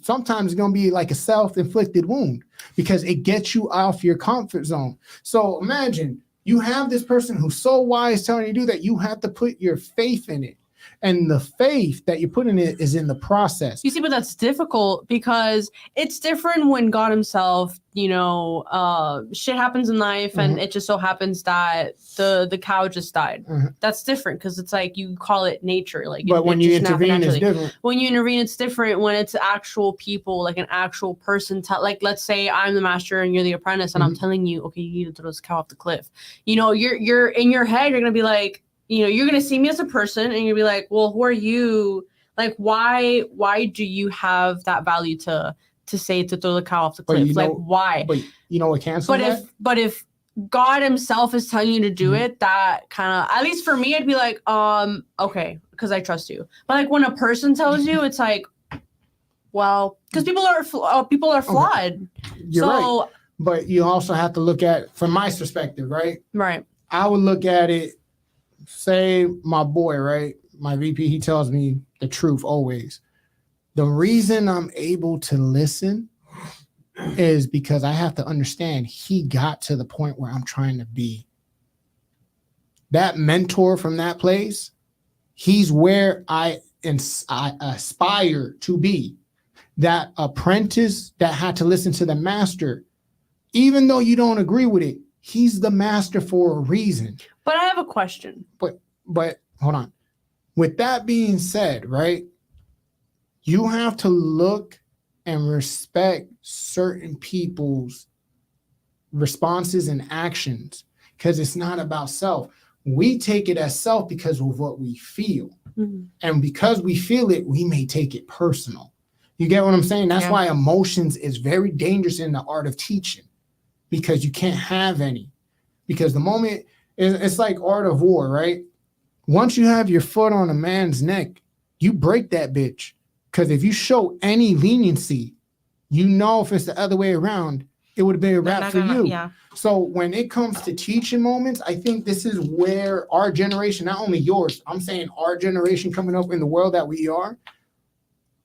sometimes it's going to be like a self-inflicted wound because it gets you off your comfort zone. So imagine you have this person who's so wise telling you to do that. You have to put your faith in it. And the faith that you put in it is in the process. You see, but that's difficult because it's different when God himself, shit happens in life and it just so happens that the cow just died. That's different because it's like you call it nature. Like, but when you intervene, it's different. When you intervene, it's different when it's actual people, like an actual person. Like, let's say I'm the master and you're the apprentice and I'm telling you, okay, you need to throw this cow off the cliff. You're in your head, you're going to be like, you're going to see me as a person and you'll be like, well, who are you? Like, why do you have that value to say to throw the cow off the cliff? Like, why? But you know what cancels that? But if God himself is telling you to do it, that kind of, at least for me, I'd be like, okay, because I trust you. But like when a person tells you, it's like, well, because people are flawed. You're right. But you also have to look at, from my perspective, right? Right. I would look at it, say my boy, right? My VP, he tells me the truth always. The reason I'm able to listen is because I have to understand he got to the point where I'm trying to be. That mentor from that place, he's where I aspire to be. That apprentice that had to listen to the master, even though you don't agree with it, he's the master for a reason. But I have a question. But hold on. With that being said, right, you have to look and respect certain people's responses and actions because it's not about self. We take it as self because of what we feel. And because we feel it, we may take it personal. You get what I'm saying? That's why emotions is very dangerous in the art of teaching because you can't have any. Because the moment, it's like art of war, right? Once you have your foot on a man's neck, you break that bitch. Because if you show any leniency, if it's the other way around, it would have been a wrap for you. Yeah. So when it comes to teaching moments, I think this is where our generation, not only yours, I'm saying our generation coming up in the world that we are,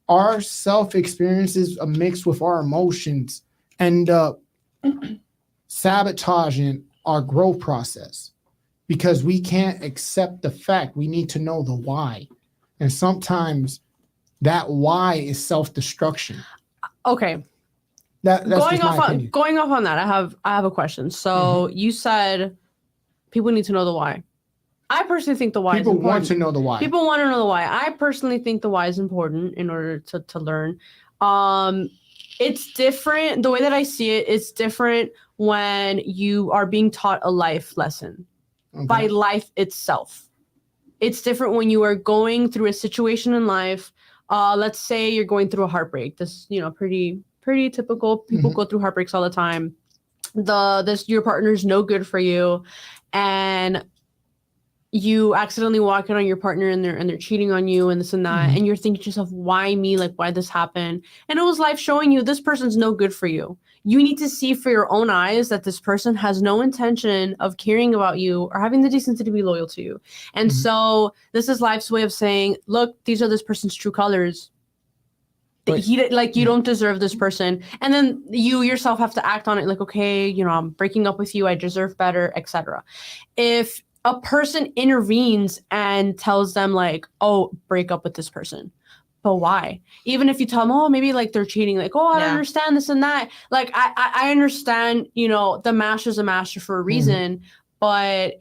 our self-experiences mixed with our emotions end up sabotaging our growth process because we can't accept the fact. We need to know the why. And sometimes that why is self-destruction. Okay. That's going off on that, I have a question. So you said people need to know the why. I personally think the why is important. People want to know the why. People want to know the why. I personally think the why is important in order to learn. It's different. The way that I see it, it's different when you are being taught a life lesson by life itself. It's different when you are going through a situation in life. Let's say you're going through a heartbreak. This, pretty typical. People go through heartbreaks all the time. Your partner's no good for you, and you accidentally walk in on your partner and they're cheating on you and this and that, and you're thinking to yourself, why me? Like, why this happen? And it was life showing you this person's no good for you. You need to see for your own eyes that this person has no intention of caring about you or having the decency to be loyal to you. And so this is life's way of saying, look, these are this person's true colors. You don't deserve this person. And then you yourself have to act on it like, okay, I'm breaking up with you. I deserve better, etc. If a person intervenes and tells them like, oh, break up with this person. But why? Even if you tell them, oh, maybe like they're cheating, like, oh, I don't understand this and that. Like, I understand, the master's a master for a reason, but,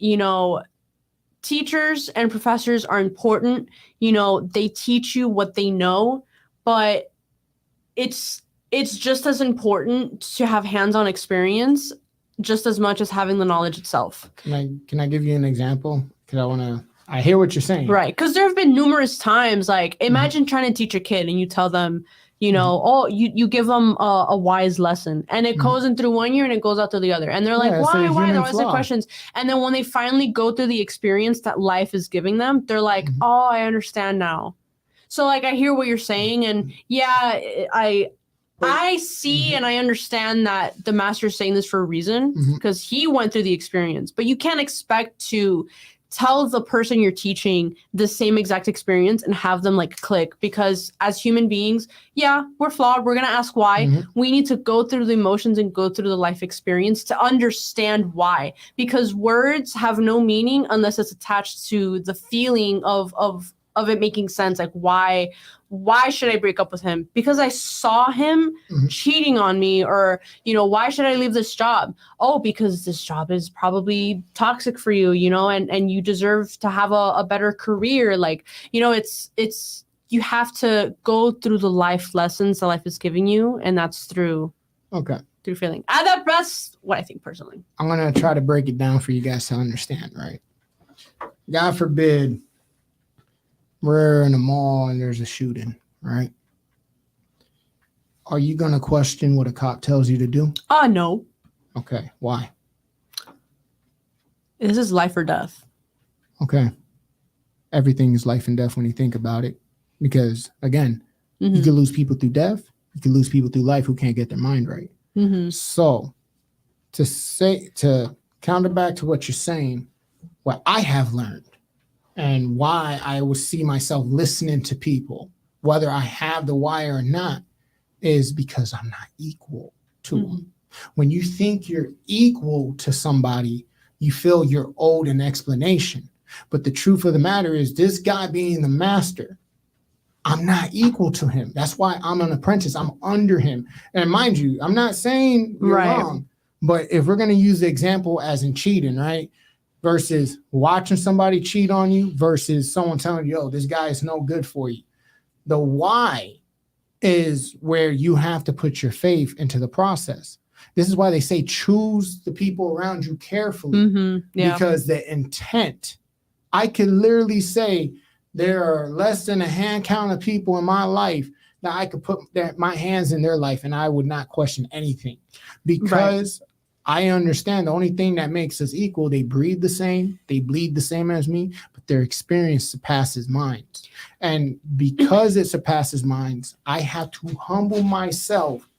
teachers and professors are important. They teach you what they know, but it's just as important to have hands-on experience just as much as having the knowledge itself. Can I give you an example? because I hear what you're saying. Right. Because there have been numerous times, like, imagine trying to teach a kid and you tell them, you know, you give them a wise lesson and it goes in through one year and it goes out through the other. And they're like, it's a why? They're human always like flaw. questions. And then when they finally go through the experience that life is giving them, they're like, oh, I understand now. So, like, I hear what you're saying. And yeah, I see and I understand that the master's saying this for a reason because he went through the experience. But you can't expect to tell the person you're teaching the same exact experience and have them like click, because as human beings, yeah, we're flawed. We're going to ask why. We need to go through the emotions and go through the life experience to understand why, because words have no meaning unless it's attached to the feeling of it making sense. Like, why should I break up with him? Because I saw him cheating on me, or, you know, why should I leave this job? Oh, because this job is probably toxic for you, you know, and you deserve to have a better career. Like, you know, it's you have to go through the life lessons that life is giving you, and that's through feeling. That's what I think personally. I'm gonna try to break it down for you guys to understand, right? God forbid we're in a mall and there's a shooting, right? Are you going to question what a cop tells you to do? No. Okay. Why? This is life or death. Okay. Everything is life and death when you think about it. Because, again, you could lose people through death. You could lose people through life who can't get their mind right. So, to counter back to what you're saying, what I have learned, and why I will see myself listening to people, whether I have the why or not, is because I'm not equal to them. When you think you're equal to somebody, you feel you're owed an explanation. But the truth of the matter is, this guy being the master, I'm not equal to him. That's why I'm an apprentice. I'm under him. And mind you, I'm not saying you're wrong, but if we're going to use the example as in cheating, right? Versus watching somebody cheat on you versus someone telling you, yo, this guy is no good for you. The why is where you have to put your faith into the process. This is why they say choose the people around you carefully, because the intent, I could literally say there are less than a hand count of people in my life that I could put my hands in their life and I would not question anything, because I understand the only thing that makes us equal, they breathe the same, they bleed the same as me, but their experience surpasses mine. And because it surpasses mine, I have to humble myself.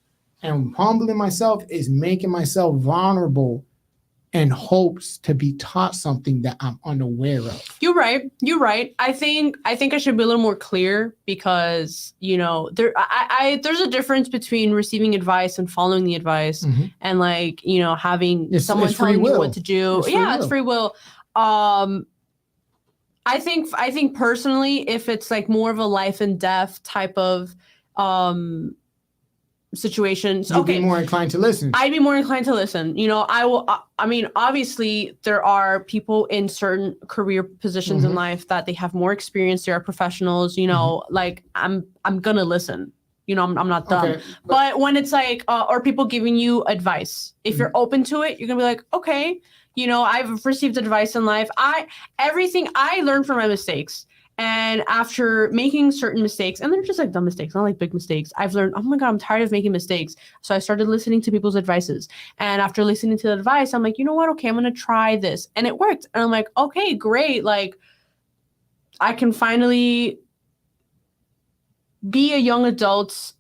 And humbling myself is making myself vulnerable in hopes to be taught something that I'm unaware of. You're right. I think I should be a little more clear, because, you know, there's a difference between receiving advice and following the advice, and, like, you know, having someone telling you what to do. It's free will. I think personally, if it's like more of a life and death type of situations, You'd be more inclined to listen. I'd be more inclined to listen. You know, I mean, obviously there are people in certain career positions in life that they have more experience. There are professionals, you know, like I'm gonna listen. You know, I'm not dumb. Okay, but when it's like, or people giving you advice, if you're open to it, you're gonna be like, okay, you know, I've received advice in life. Everything I learned from my mistakes. And after making certain mistakes, and they're just like dumb mistakes, not like big mistakes, I've learned, oh my God, I'm tired of making mistakes. So I started listening to people's advices. And after listening to the advice, I'm like, you know what? Okay, I'm going to try this. And it worked. And I'm like, okay, great. Like, I can finally be a young adult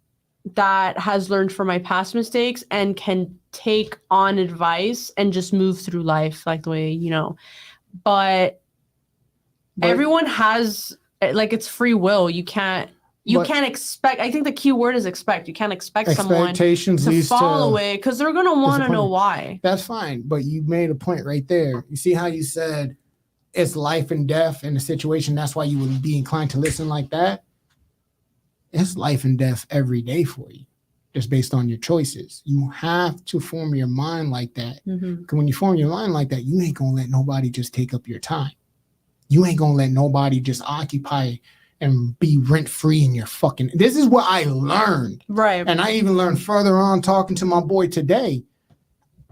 that has learned from my past mistakes and can take on advice and just move through life like the way, you know. But everyone has, like, it's free will. You can't expect. I think the key word is expect. You can't expect someone to follow it, because they're going to want to know why. That's fine. But you made a point right there. You see how you said it's life and death in a situation. That's why you would be inclined to listen like that. It's life and death every day for you, just based on your choices. You have to form your mind like that. Because when you form your mind like that, you ain't going to let nobody just take up your time. You ain't going to let nobody just occupy and be rent-free in your fucking... This is what I learned. Right. And I even learned further on talking to my boy today.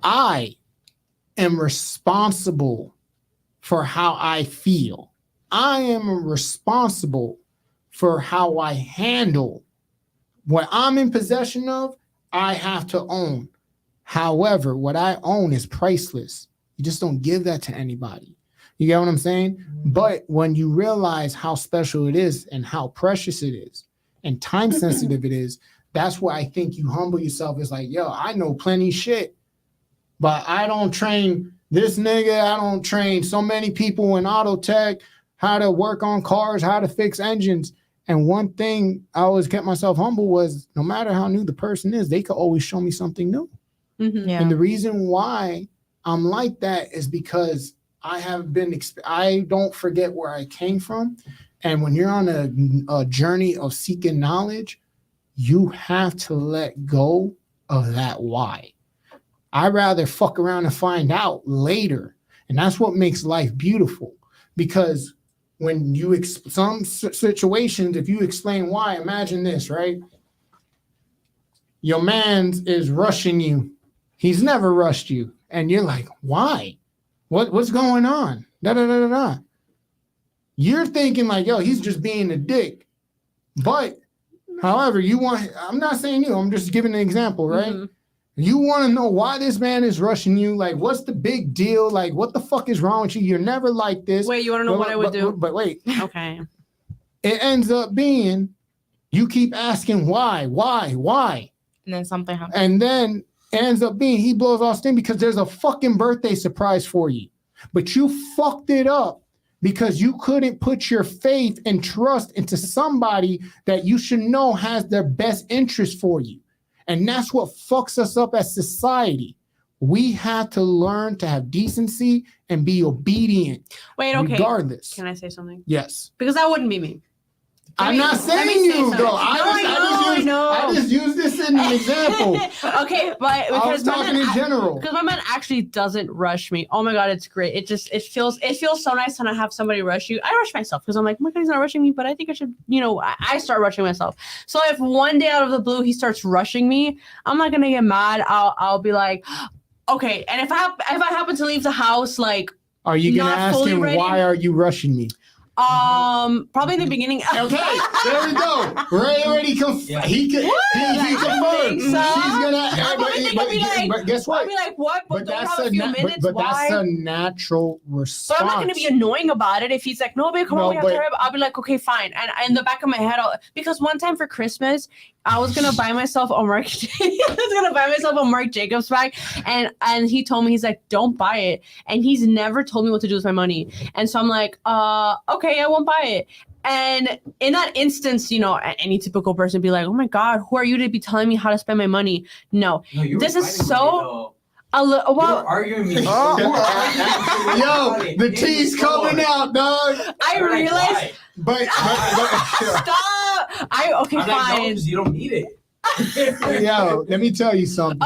I am responsible for how I feel. I am responsible for how I handle what I'm in possession of. I have to own. However, what I own is priceless. You just don't give that to anybody. You get what I'm saying? But when you realize how special it is and how precious it is and time sensitive it is, that's where I think you humble yourself. It's like, yo, I know plenty shit, but I don't train this nigga. I don't train so many people in auto tech, how to work on cars, how to fix engines. And one thing I always kept myself humble was no matter how new the person is, they could always show me something new. Mhm. Yeah. And the reason why I'm like that is because I have been, I don't forget where I came from. And when you're on a journey of seeking knowledge, you have to let go of that why. I'd rather fuck around and find out later. And that's what makes life beautiful. Because when you, some situations, if you explain why, imagine this, right? Your man is rushing you. He's never rushed you. And you're like, why? What's going on? Da, da, da, da, da. You're thinking like, yo, he's just being a dick. But, however, I'm not saying you, I'm just giving an example, right? Mhm. You want to know why this man is rushing you. Like, what's the big deal? Like, what the fuck is wrong with you? You're never like this. Wait, you want to know what I would do? But wait, Okay. it ends up being you keep asking why? And then something happens. And then it ends up being he blows off steam because there's a fucking birthday surprise for you. But you fucked it up because you couldn't put your faith and trust into somebody that you should know has their best interest for you. And that's what fucks us up as society. We have to learn to have decency and be obedient. Wait, okay. Regardless. Can I say something? Yes. Because that wouldn't be me. I'm not let me saying say you, something. though. I just use this as an example. Okay, but I was because talking in general. Because my man actually doesn't rush me. Oh my god, it's great. It feels so nice when I have somebody rush you. I rush myself because I'm like, oh my god, he's not rushing me, but I think I should, I start rushing myself. So if one day out of the blue he starts rushing me, I'm not gonna get mad. I'll be like, okay. And if I happen to leave the house like, are you gonna not ask fully him ready? why are you rushing me? Probably in the beginning. Okay, there we go. Ray already confirmed. Yeah. He confirmed. think so. She's gonna. I probably think I'll be like, but guess what? I'll be like, what? But don't have a few minutes. but Why? that's a natural response. But I'm not going to be annoying about it. If he's like, no, babe, come on, we have to hurry up. I'll be like, okay, fine. And in the back of my head, because one time for Christmas, I was going to buy myself a Marc Jacobs bag. And he told me, he's like, don't buy it. And he's never told me what to do with my money. And so I'm like, okay, I won't buy it. And in that instance, any typical person be like, oh my God, who are you to be telling me how to spend my money? No, this is so... You're arguing me. Yo, the tea's coming out, dog. I realized... But Stop! Okay, I'm like, fine. no, you don't need it. Yo, let me tell you something.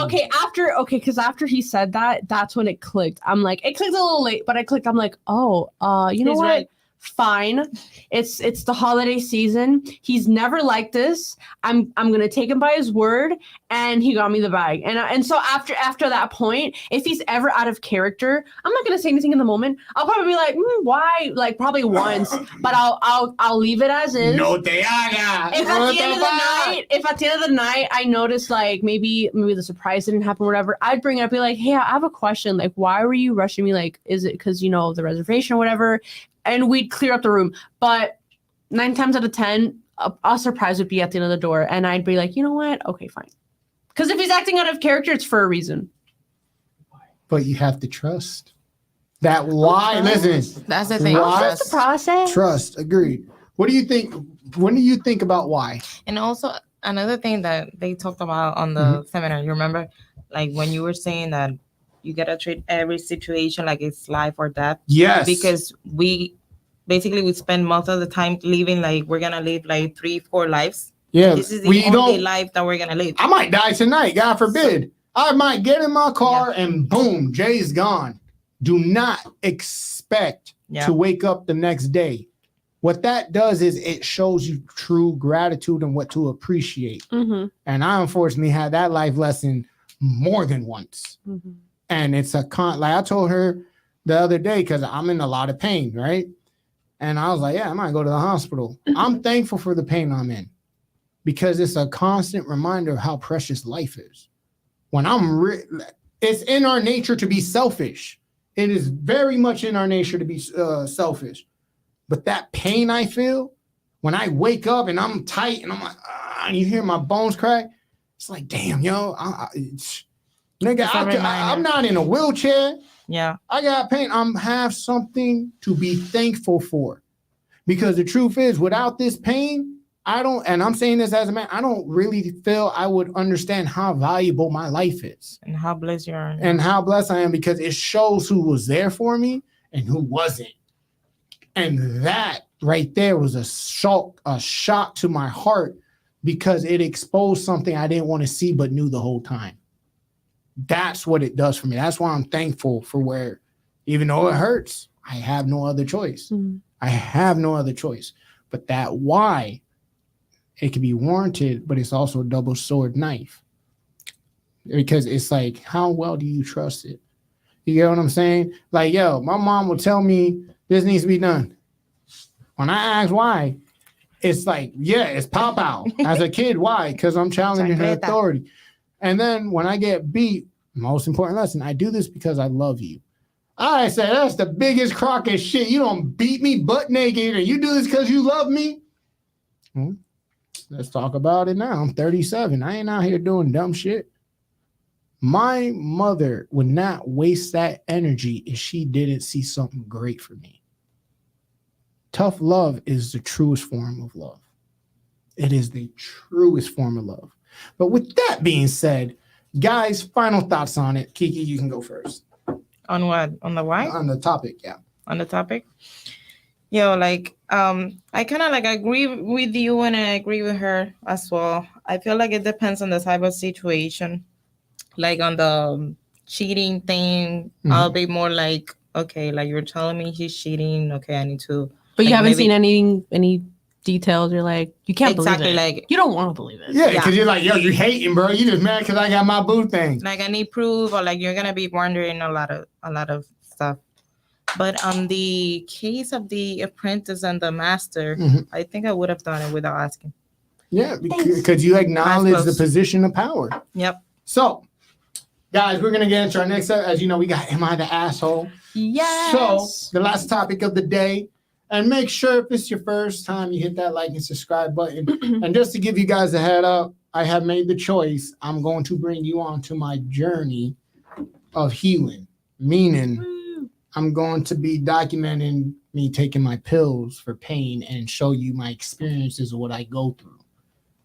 Because after he said that, that's when it clicked. I'm like, it clicked a little late, but I clicked. I'm like, oh, you know He's what? right. Fine. It's the holiday season. He's never like this. I'm gonna take him by his word, and he got me the bag. And so after that point, if he's ever out of character, I'm not gonna say anything in the moment. I'll probably be like, why? Like probably once, but I'll leave it as is. No te haga. If at the end of the night I notice like maybe the surprise didn't happen or whatever, I'd bring it up, be like, hey, I have a question. Like, why were you rushing me? Like, is it because the reservation or whatever? And we'd clear up the room. But 9 times out of 10, a surprise would be at the end of the door. And I'd be like, you know what? Okay, fine. Because if he's acting out of character, it's for a reason. But you have to trust. That why? Listen. That's the thing. Why? That's the process. Trust. Agreed. What do you think? When do you think about why? And also another thing that they talked about on the seminar, you remember? Like when you were saying that you gotta treat every situation like it's life or death. Yes. Because we spend most of the time living like we're gonna live like 3-4 lives. Yeah. This is the only life that we're gonna live. I might die tonight, God forbid. I might get in my car and boom, Jay's gone. Do not expect to wake up the next day. What that does is it shows you true gratitude and what to appreciate. Mm-hmm. And I unfortunately had that life lesson more than once. Mm-hmm. And it's like I told her, the other day because I'm in a lot of pain, right? And I was like, yeah, I might go to the hospital. I'm thankful for the pain I'm in because it's a constant reminder of how precious life is. When it's in our nature to be selfish. It is very much in our nature to be selfish. But that pain I feel when I wake up and I'm tight and I'm like, and you hear my bones crack, it's like, damn, yo, nigga, I'm not in a wheelchair. Yeah. I got pain. Have something to be thankful for. Because the truth is, without this pain, and I'm saying this as a man, I don't really feel I would understand how valuable my life is. And how blessed you are. And how blessed I am because it shows who was there for me and who wasn't. And that right there was a shock to my heart because it exposed something I didn't want to see but knew the whole time. That's what it does for me. That's why I'm thankful for where, even though it hurts, I have no other choice. Mm. I have no other choice. But that why, it can be warranted, but it's also a double sword knife. Because it's like, how well do you trust it? You get what I'm saying? Like, yo, my mom will tell me this needs to be done. When I ask why, it's like, yeah, it's pop out. As a kid, why? Because I'm challenging her authority. And then when I get beat, most important lesson, I do this because I love you. I say, that's the biggest crock of shit. You don't beat me butt naked and you do this because you love me. Let's talk about it now. I'm 37. I ain't out here doing dumb shit. My mother would not waste that energy if she didn't see something great for me. Tough love is the truest form of love. It is the truest form of love. But with that being said, guys, final thoughts on it. Kiki, you can go first. On what? On the why? On the topic, yeah. On the topic? Yo, like, I kind of like agree with you and I agree with her as well. I feel like it depends on the type of situation. Like on the cheating thing, I'll be more like, okay, like you're telling me he's cheating. Okay, I need to. But you like, haven't seen any details. You're like, you can't exactly believe it. like You don't want to believe it. Yeah, because you're like, yo, you hating, bro. You just mad because I got my boo thing. like I need proof, or like you're gonna be wondering a lot of stuff. But on the case of the apprentice and the master, I think I would have done it without asking. Yeah, because you acknowledge the position of power. Yep. So, guys, we're going to get into our next, as you know, we got Am I the Asshole? Yes. So, the last topic of the day, and make sure if it's your first time, you hit that like and subscribe button. And just to give you guys a head up, I have made the choice. I'm going to bring you on to my journey of healing, meaning I'm going to be documenting me taking my pills for pain and show you my experiences of what I go through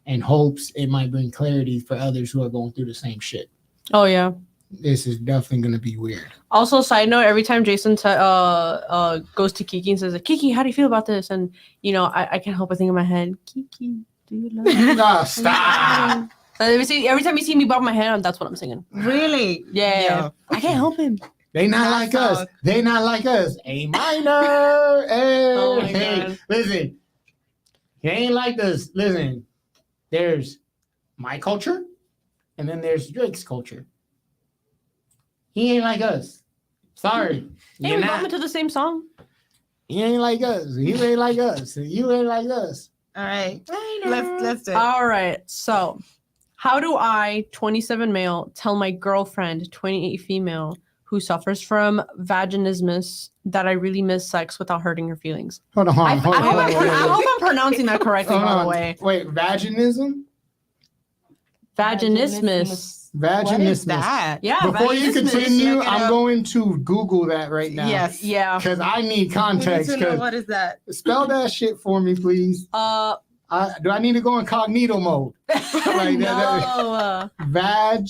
in hopes it might bring clarity for others who are going through the same shit. Oh, yeah. This is definitely going to be weird. Also, side note, every time Jason goes to Kiki and says, Kiki, how do you feel about this? And, you know, I can't help but think in my head, Kiki, do you love me? Oh, stop. Every time you see me bob my head, that's what I'm singing. Really? Yeah. I can't help him. They not like us. They not like us. A minor. Hey, Oh my hey. God. Listen. He ain't like this. Listen. There's my culture, and then there's Drake's culture. He ain't like us. Sorry. Hey, You're we not. bump into the same song. He ain't like us. You ain't like us. You ain't like us. All right. Let's do it. All right. So, how do I, 27 male, tell my girlfriend, 28 female, who suffers from vaginismus, that I really miss sex without hurting her feelings? Hold on. I hope I'm pronouncing that correctly, Hold by on. the way. Wait, vaginism? Vaginismus. What is Vaginismus. that? Yeah. Before you vaginismus. continue, Look it I'm up. going to Google that right now. Yes. Yeah. Because I need We need context. to know 'Cause what is that. spell that shit for me, please. Do I need to go incognito mode? Like that. No. Vag.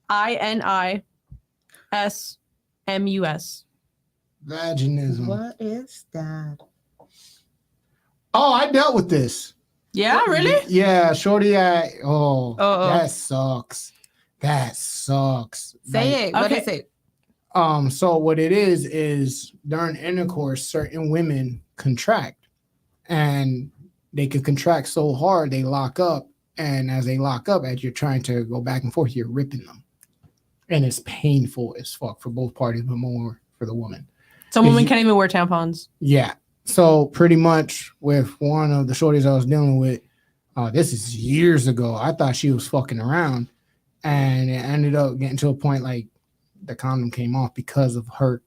INISMUS. Vaginism. What is that? Oh, I dealt with this. Yeah, really? Yeah, shorty. Oh. That sucks. That sucks. Say it. What Okay. is it? So what it is during intercourse, certain women contract, and they can contract so hard they lock up, and as they lock up, as you're trying to go back and forth, you're ripping them, and it's painful as fuck for both parties, but more for the woman. Some women can't even wear tampons. Yeah. So pretty much with one of the shorties I was dealing with, this is years ago. I thought she was fucking around, and it ended up getting to a point like the condom came off because of her.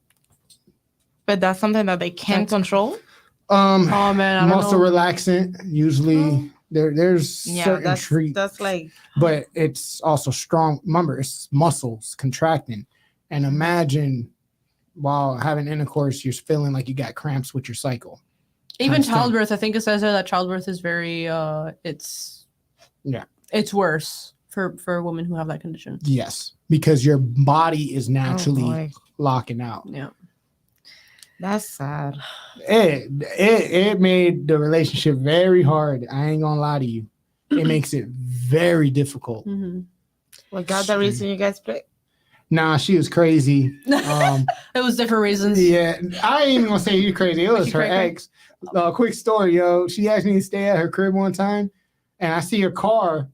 But that's something that they can't control. Oh man, I don't muscle know. relaxant. Usually there's certain treats. That's like, but it's also strong. Remember, it's muscles contracting, and imagine while having intercourse, you're feeling like you got cramps with your cycle. Even Times 10. childbirth, I think it says there that childbirth is very it's worse for women who have that condition. Yes, because your body is naturally locking out. Yeah. That's sad. It made the relationship very hard. I ain't gonna lie to you. It makes it very difficult. Mm-hmm. Was that the reason you guys split? Nah, she was crazy. It was different reasons. Yeah, I ain't even gonna say you crazy. It was her ex. Quick story, yo. She asked me to stay at her crib one time, and I see her car,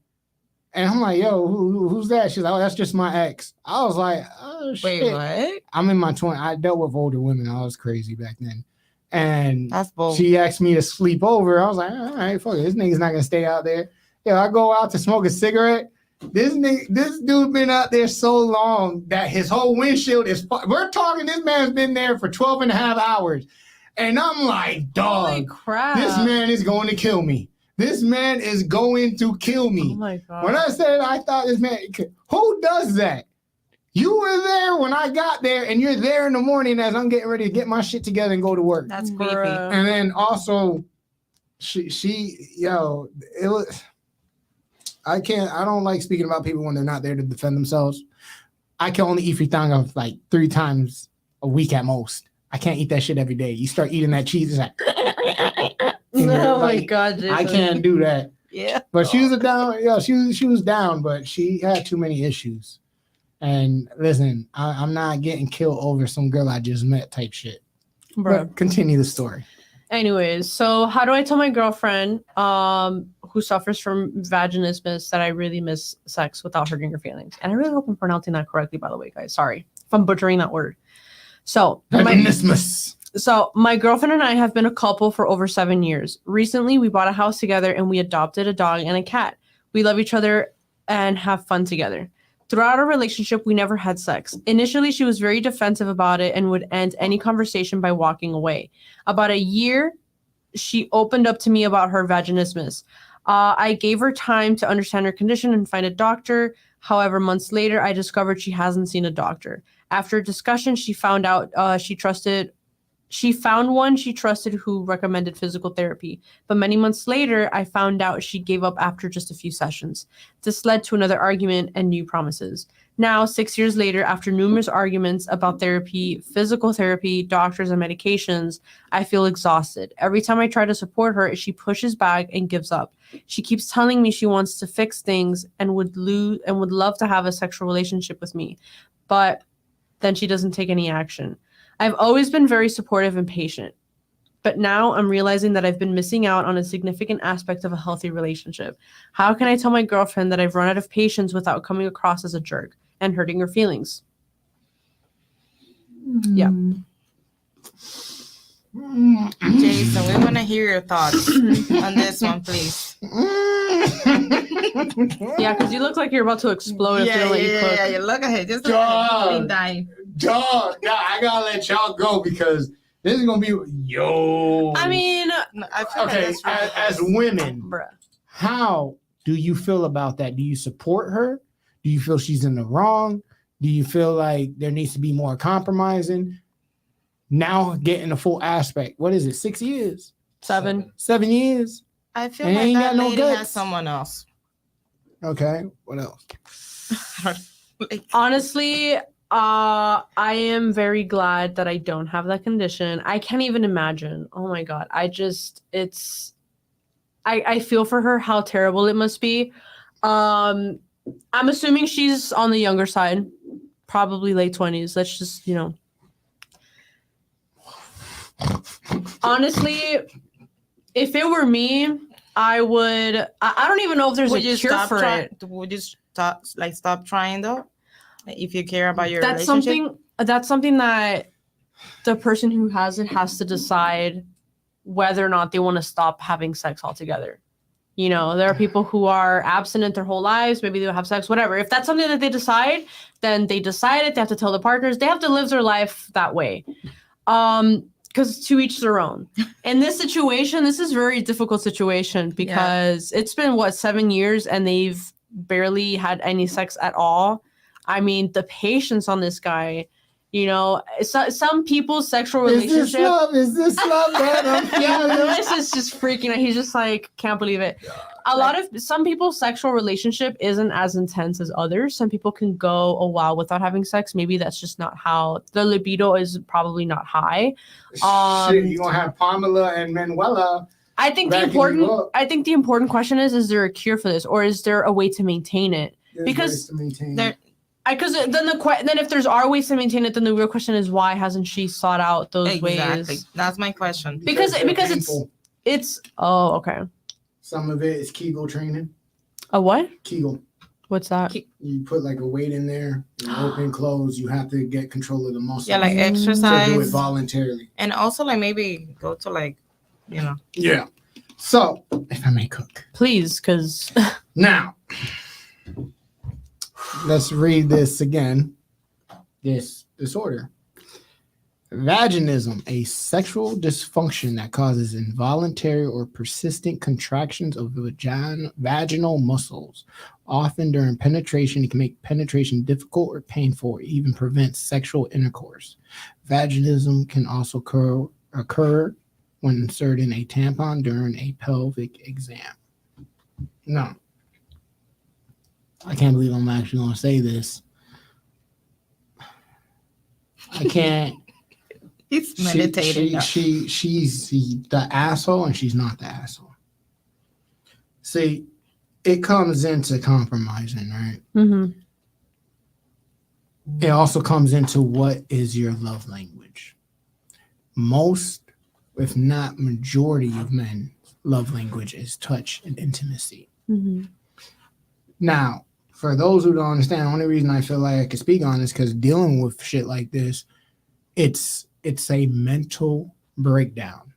and I'm like, yo, who's that? She's like, oh, that's just my ex. I was like, oh, shit. Wait, what? I'm in my 20s. I dealt with older women. I was crazy back then. And That's bold. she asked me to sleep over. I was like, all right, fuck it. This nigga's not going to stay out there. Yo, I go out to smoke a cigarette. This dude been out there so long that his whole windshield is... We're talking, this man's been there for 12 and a half hours. And I'm like, dog, Holy crap. this man is going to kill me. This man is going to kill me. Oh my God. When I said I thought this man... Who does that? You were there when I got there, and you're there in the morning as I'm getting ready to get my shit together and go to work. That's creepy. And then also, it was... I don't like speaking about people when they're not there to defend themselves. I can only eat fritanga like 3 times a week at most. I can't eat that shit every day. You start eating that cheese, it's like... Oh my God, Jason. I can't do that. Yeah. But she was she was down, but she had too many issues. And listen, I'm not getting killed over some girl I just met type shit. Bro. But continue the story. Anyways, so how do I tell my girlfriend who suffers from vaginismus that I really miss sex without hurting her feelings? And I really hope I'm pronouncing that correctly, by the way, guys. Sorry if I'm butchering that word. So Vaginismus. So my girlfriend and I have been a couple for over 7 years. Recently, we bought a house together and we adopted a dog and a cat. We love each other and have fun together. Throughout our relationship, we never had sex. Initially, she was very defensive about it and would end any conversation by walking away. About a year, she opened up to me about her vaginismus. I gave her time to understand her condition and find a doctor. However, months later, I discovered she hasn't seen a doctor. After a discussion, she found out she found one she trusted who recommended physical therapy. But many months later, I found out she gave up after just a few sessions. This led to another argument and new promises. Now, 6 years later, after numerous arguments about therapy, physical therapy, doctors, and medications, I feel exhausted. Every time I try to support her, she pushes back and gives up. She keeps telling me she wants to fix things and would love to have a sexual relationship with me. But then she doesn't take any action. I've always been very supportive and patient, but now I'm realizing that I've been missing out on a significant aspect of a healthy relationship. How can I tell my girlfriend that I've run out of patience without coming across as a jerk and hurting her feelings? Yeah. Jason, we want to hear your thoughts on this one, please. Yeah, because you look like you're about to explode if you don't let you cook. Yeah, you look ahead. Just dying. Dog, nah, I gotta let y'all go because this is gonna be I mean, I feel okay. like As women, bruh. how do you feel about that? Do you support her? Do you feel she's in the wrong? Do you feel like there needs to be more compromising? Now getting the full aspect. What is it? 6 years? 7 years? I feel And like ain't that got no lady guts. has someone else. Okay. What else? Honestly, I am very glad that I don't have that condition. I can't even imagine. Oh my God. I feel for her how terrible it must be. I'm assuming she's on the younger side, probably late 20s. That's just, honestly, if it were me, I would. I don't even know if there's a cure for it. Would you stop trying though? If you care about your That's relationship? something that the person who has it has to decide whether or not they want to stop having sex altogether. You know, there are people who are abstinent their whole lives. Maybe they'll have sex, whatever. If that's something that they decide, then they decide it. They have to tell the partners. They have to live their life that way. Because to each their own. In this situation, this is a very difficult situation because it's been, 7 years and they've barely had any sex at all. I mean, the patience on this guy, you know, some people's sexual relationship. Is this love that I'm feeling? Lewis is just freaking out. He's just like, can't believe it. Some people's sexual relationship isn't as intense as others. Some people can go a while without having sex. Maybe that's just not how the libido is, probably not high. Shit, you gonna have Pamela and Manuela. I think the important question is there a cure for this, or is there a way to maintain it? Because then if there's are ways to maintain it, then the real question is why hasn't she sought out those ways? That's my question. Because it's okay. Some of it is Kegel training. A what? Kegel. What's that? You put like a weight in there, you open, close. You have to get control of the muscle. Yeah, like exercise. To do it voluntarily. And also like maybe go to like, you know. Yeah. So, if I may cook. Please, because... Now, let's read this again. This disorder. Vaginism, a sexual dysfunction that causes involuntary or persistent contractions of vaginal muscles. Often during penetration, it can make penetration difficult or painful, or even prevent sexual intercourse. Vaginism can also occur when inserting a tampon during a pelvic exam. Now, I can't believe I'm actually going to say this. I can't. He's meditating. She's the asshole and she's not the asshole. See, it comes into compromising, right? Mm-hmm. It also comes into what is your love language. Most, if not majority of men's love language is touch and intimacy. Mm-hmm. Now, for those who don't understand, the only reason I feel like I can speak on this because dealing with shit like this, it's a mental breakdown.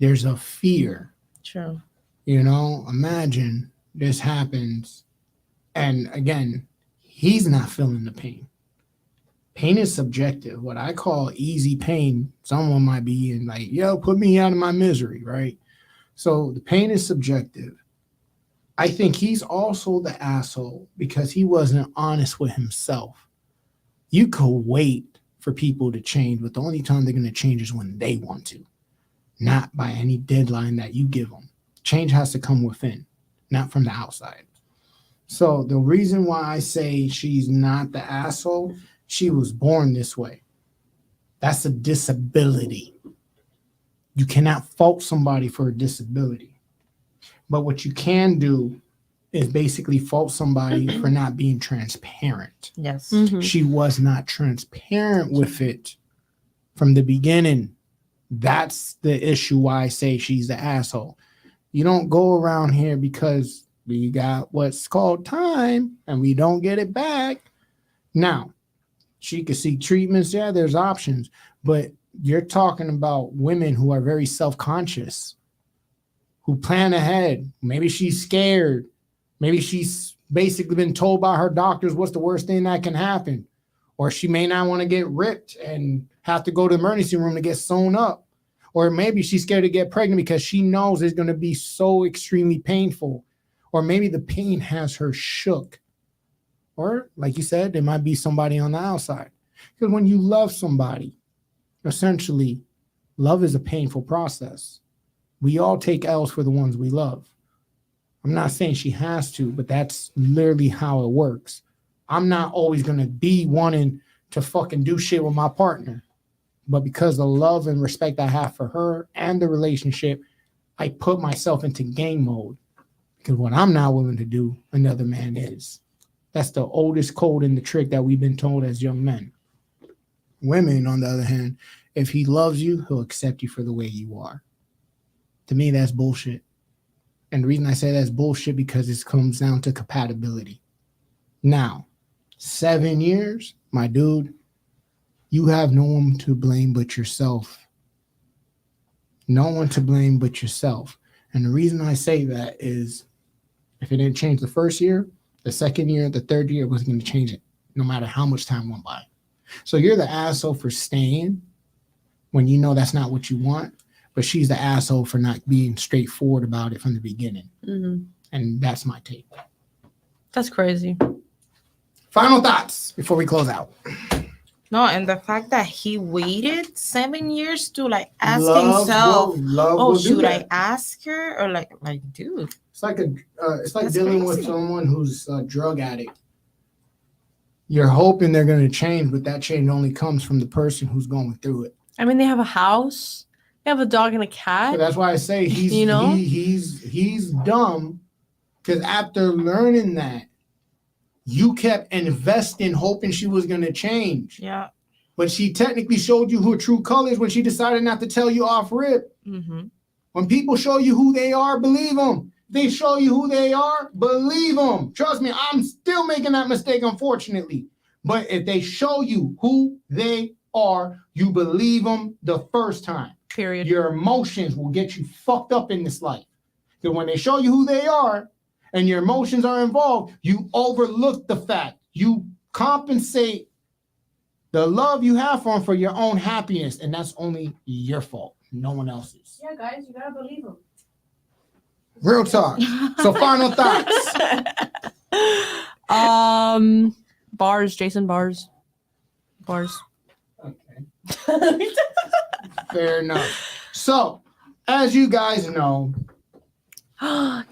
There's a fear. True. You know, imagine this happens. And again, he's not feeling the pain. Pain is subjective. What I call easy pain, someone might be in like, yo, put me out of my misery, right? So the pain is subjective. I think he's also the asshole because he wasn't honest with himself. You could wait for people to change, but the only time they're going to change is when they want to, not by any deadline that you give them. Change has to come within, not from the outside. So the reason why I say she's not the asshole, she was born this way. That's a disability. You cannot fault somebody for a disability. But what you can do is basically fault somebody for not being transparent. Yes. Mm-hmm. She was not transparent with it from the beginning. That's the issue why I say she's the asshole. You don't go around here because we got what's called time and we don't get it back. Now, she could seek treatments. Yeah, there's options. But you're talking about women who are very self-conscious, who plan ahead. Maybe she's scared. Maybe she's basically been told by her doctors what's the worst thing that can happen. Or she may not want to get ripped and have to go to the emergency room to get sewn up. Or maybe she's scared to get pregnant because she knows it's going to be so extremely painful. Or maybe the pain has her shook. Or, like you said, there might be somebody on the outside. Because when you love somebody, essentially, love is a painful process. We all take L's for the ones we love. I'm not saying she has to, but that's literally how it works. I'm not always going to be wanting to fucking do shit with my partner. But because of the love and respect I have for her and the relationship, I put myself into game mode. Because what I'm not willing to do, another man is. That's the oldest code in the trick that we've been told as young men. Women, on the other hand, if he loves you, he'll accept you for the way you are. To me, that's bullshit. And the reason I say that's bullshit because it comes down to compatibility. Now, 7 years, my dude, you have no one to blame but yourself. No one to blame but yourself. And the reason I say that is if it didn't change the first year, the second year, the third year, it wasn't going to change it, no matter how much time went by. So you're the asshole for staying when you know that's not what you want, but she's the asshole for not being straightforward about it from the beginning. Mm-hmm. And that's my take. That's crazy. Final thoughts before we close out. No, and the fact that he waited 7 years to like ask himself, oh, should I ask her? Or like, dude. It's like it's like That's dealing with crazy. someone who's a drug addict. You're hoping they're going to change, but that change only comes from the person who's going through it. I mean, they have a house, they have a dog and a cat. So that's why I say he's You know? he's dumb, because after learning that, you kept investing, hoping she was going to change. Yeah. But she technically showed you her true colors when she decided not to tell you off rip. Mm-hmm. When people show you who they are, believe them. They show you who they are, believe them. Trust me, I'm still making that mistake, unfortunately. But if they show you who they are, you believe them the first time. Period. Your emotions will get you fucked up in this life. Because when they show you who they are and your emotions are involved, you overlook the fact. You compensate the love you have for them for your own happiness, and that's only your fault, no one else's. Yeah, guys, you gotta believe them. Real talk. So final thoughts. Bars, Jason, bars. Okay. Fair enough. So, as you guys know,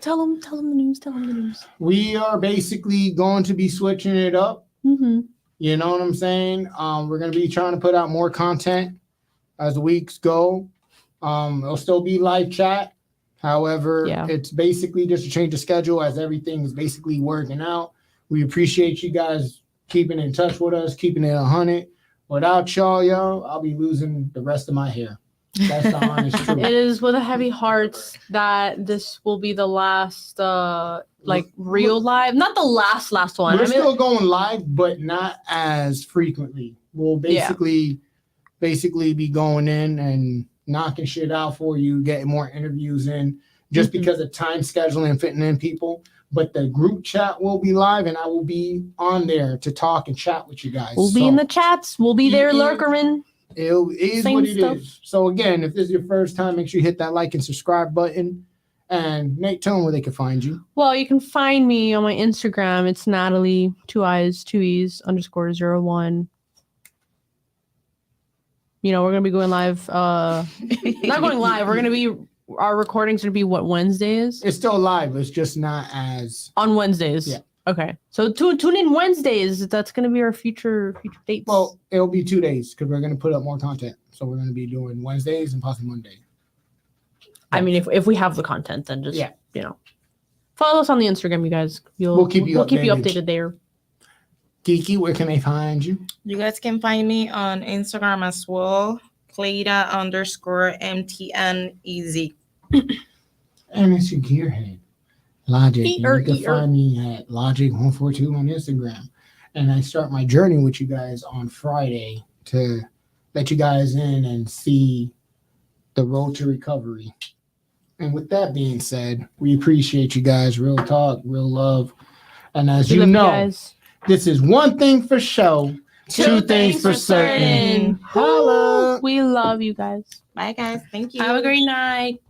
tell them the news. we are basically going to be switching it up. Mm-hmm. You know what I'm saying? We're going to be trying to put out more content as the weeks go. It'll still be live chat. However, It's basically just a change of schedule as everything is basically working out. We appreciate you guys keeping in touch with us, keeping it 100. Without y'all, I'll be losing the rest of my hair. That's the honest truth. It is with a heavy heart that this will be the last, real live. Not the last one. We're still going live, but not as frequently. We'll basically be going in and knocking shit out for you, getting more interviews in, just because of time scheduling and fitting in people. But the group chat will be live, and I will be on there to talk and chat with you guys. We'll be in the chats. We'll be there, lurkering. It is what it is. So again, if this is your first time, make sure you hit that like and subscribe button. And Nate, tell them where they can find you. Well, you can find me on my Instagram. It's Natalie, 2 I's, 2 E's, _01. You know, we're going to be going live. Not going live. We're going to be, our recordings going to be Wednesdays? It's still live. It's just not as. On Wednesdays? Yeah. Okay. So tune in Wednesdays. That's going to be our future dates. Well, it'll be 2 days because we're going to put up more content. So we're going to be doing Wednesdays and possibly Monday. I mean, if we have the content, then just, follow us on the Instagram, you guys. We'll keep you updated there. Kiki, where can they find you? You guys can find me on Instagram as well. Clayda _MTNEZ. And it's your gearhead, Logic. And you can find me at Logic142 on Instagram. And I start my journey with you guys on Friday to let you guys in and see the road to recovery. And with that being said, we appreciate you guys. Real talk, real love. And as you know, this is one thing for sure, two things for certain. Holla. We love you guys. Bye, guys. Thank you. Have a great night.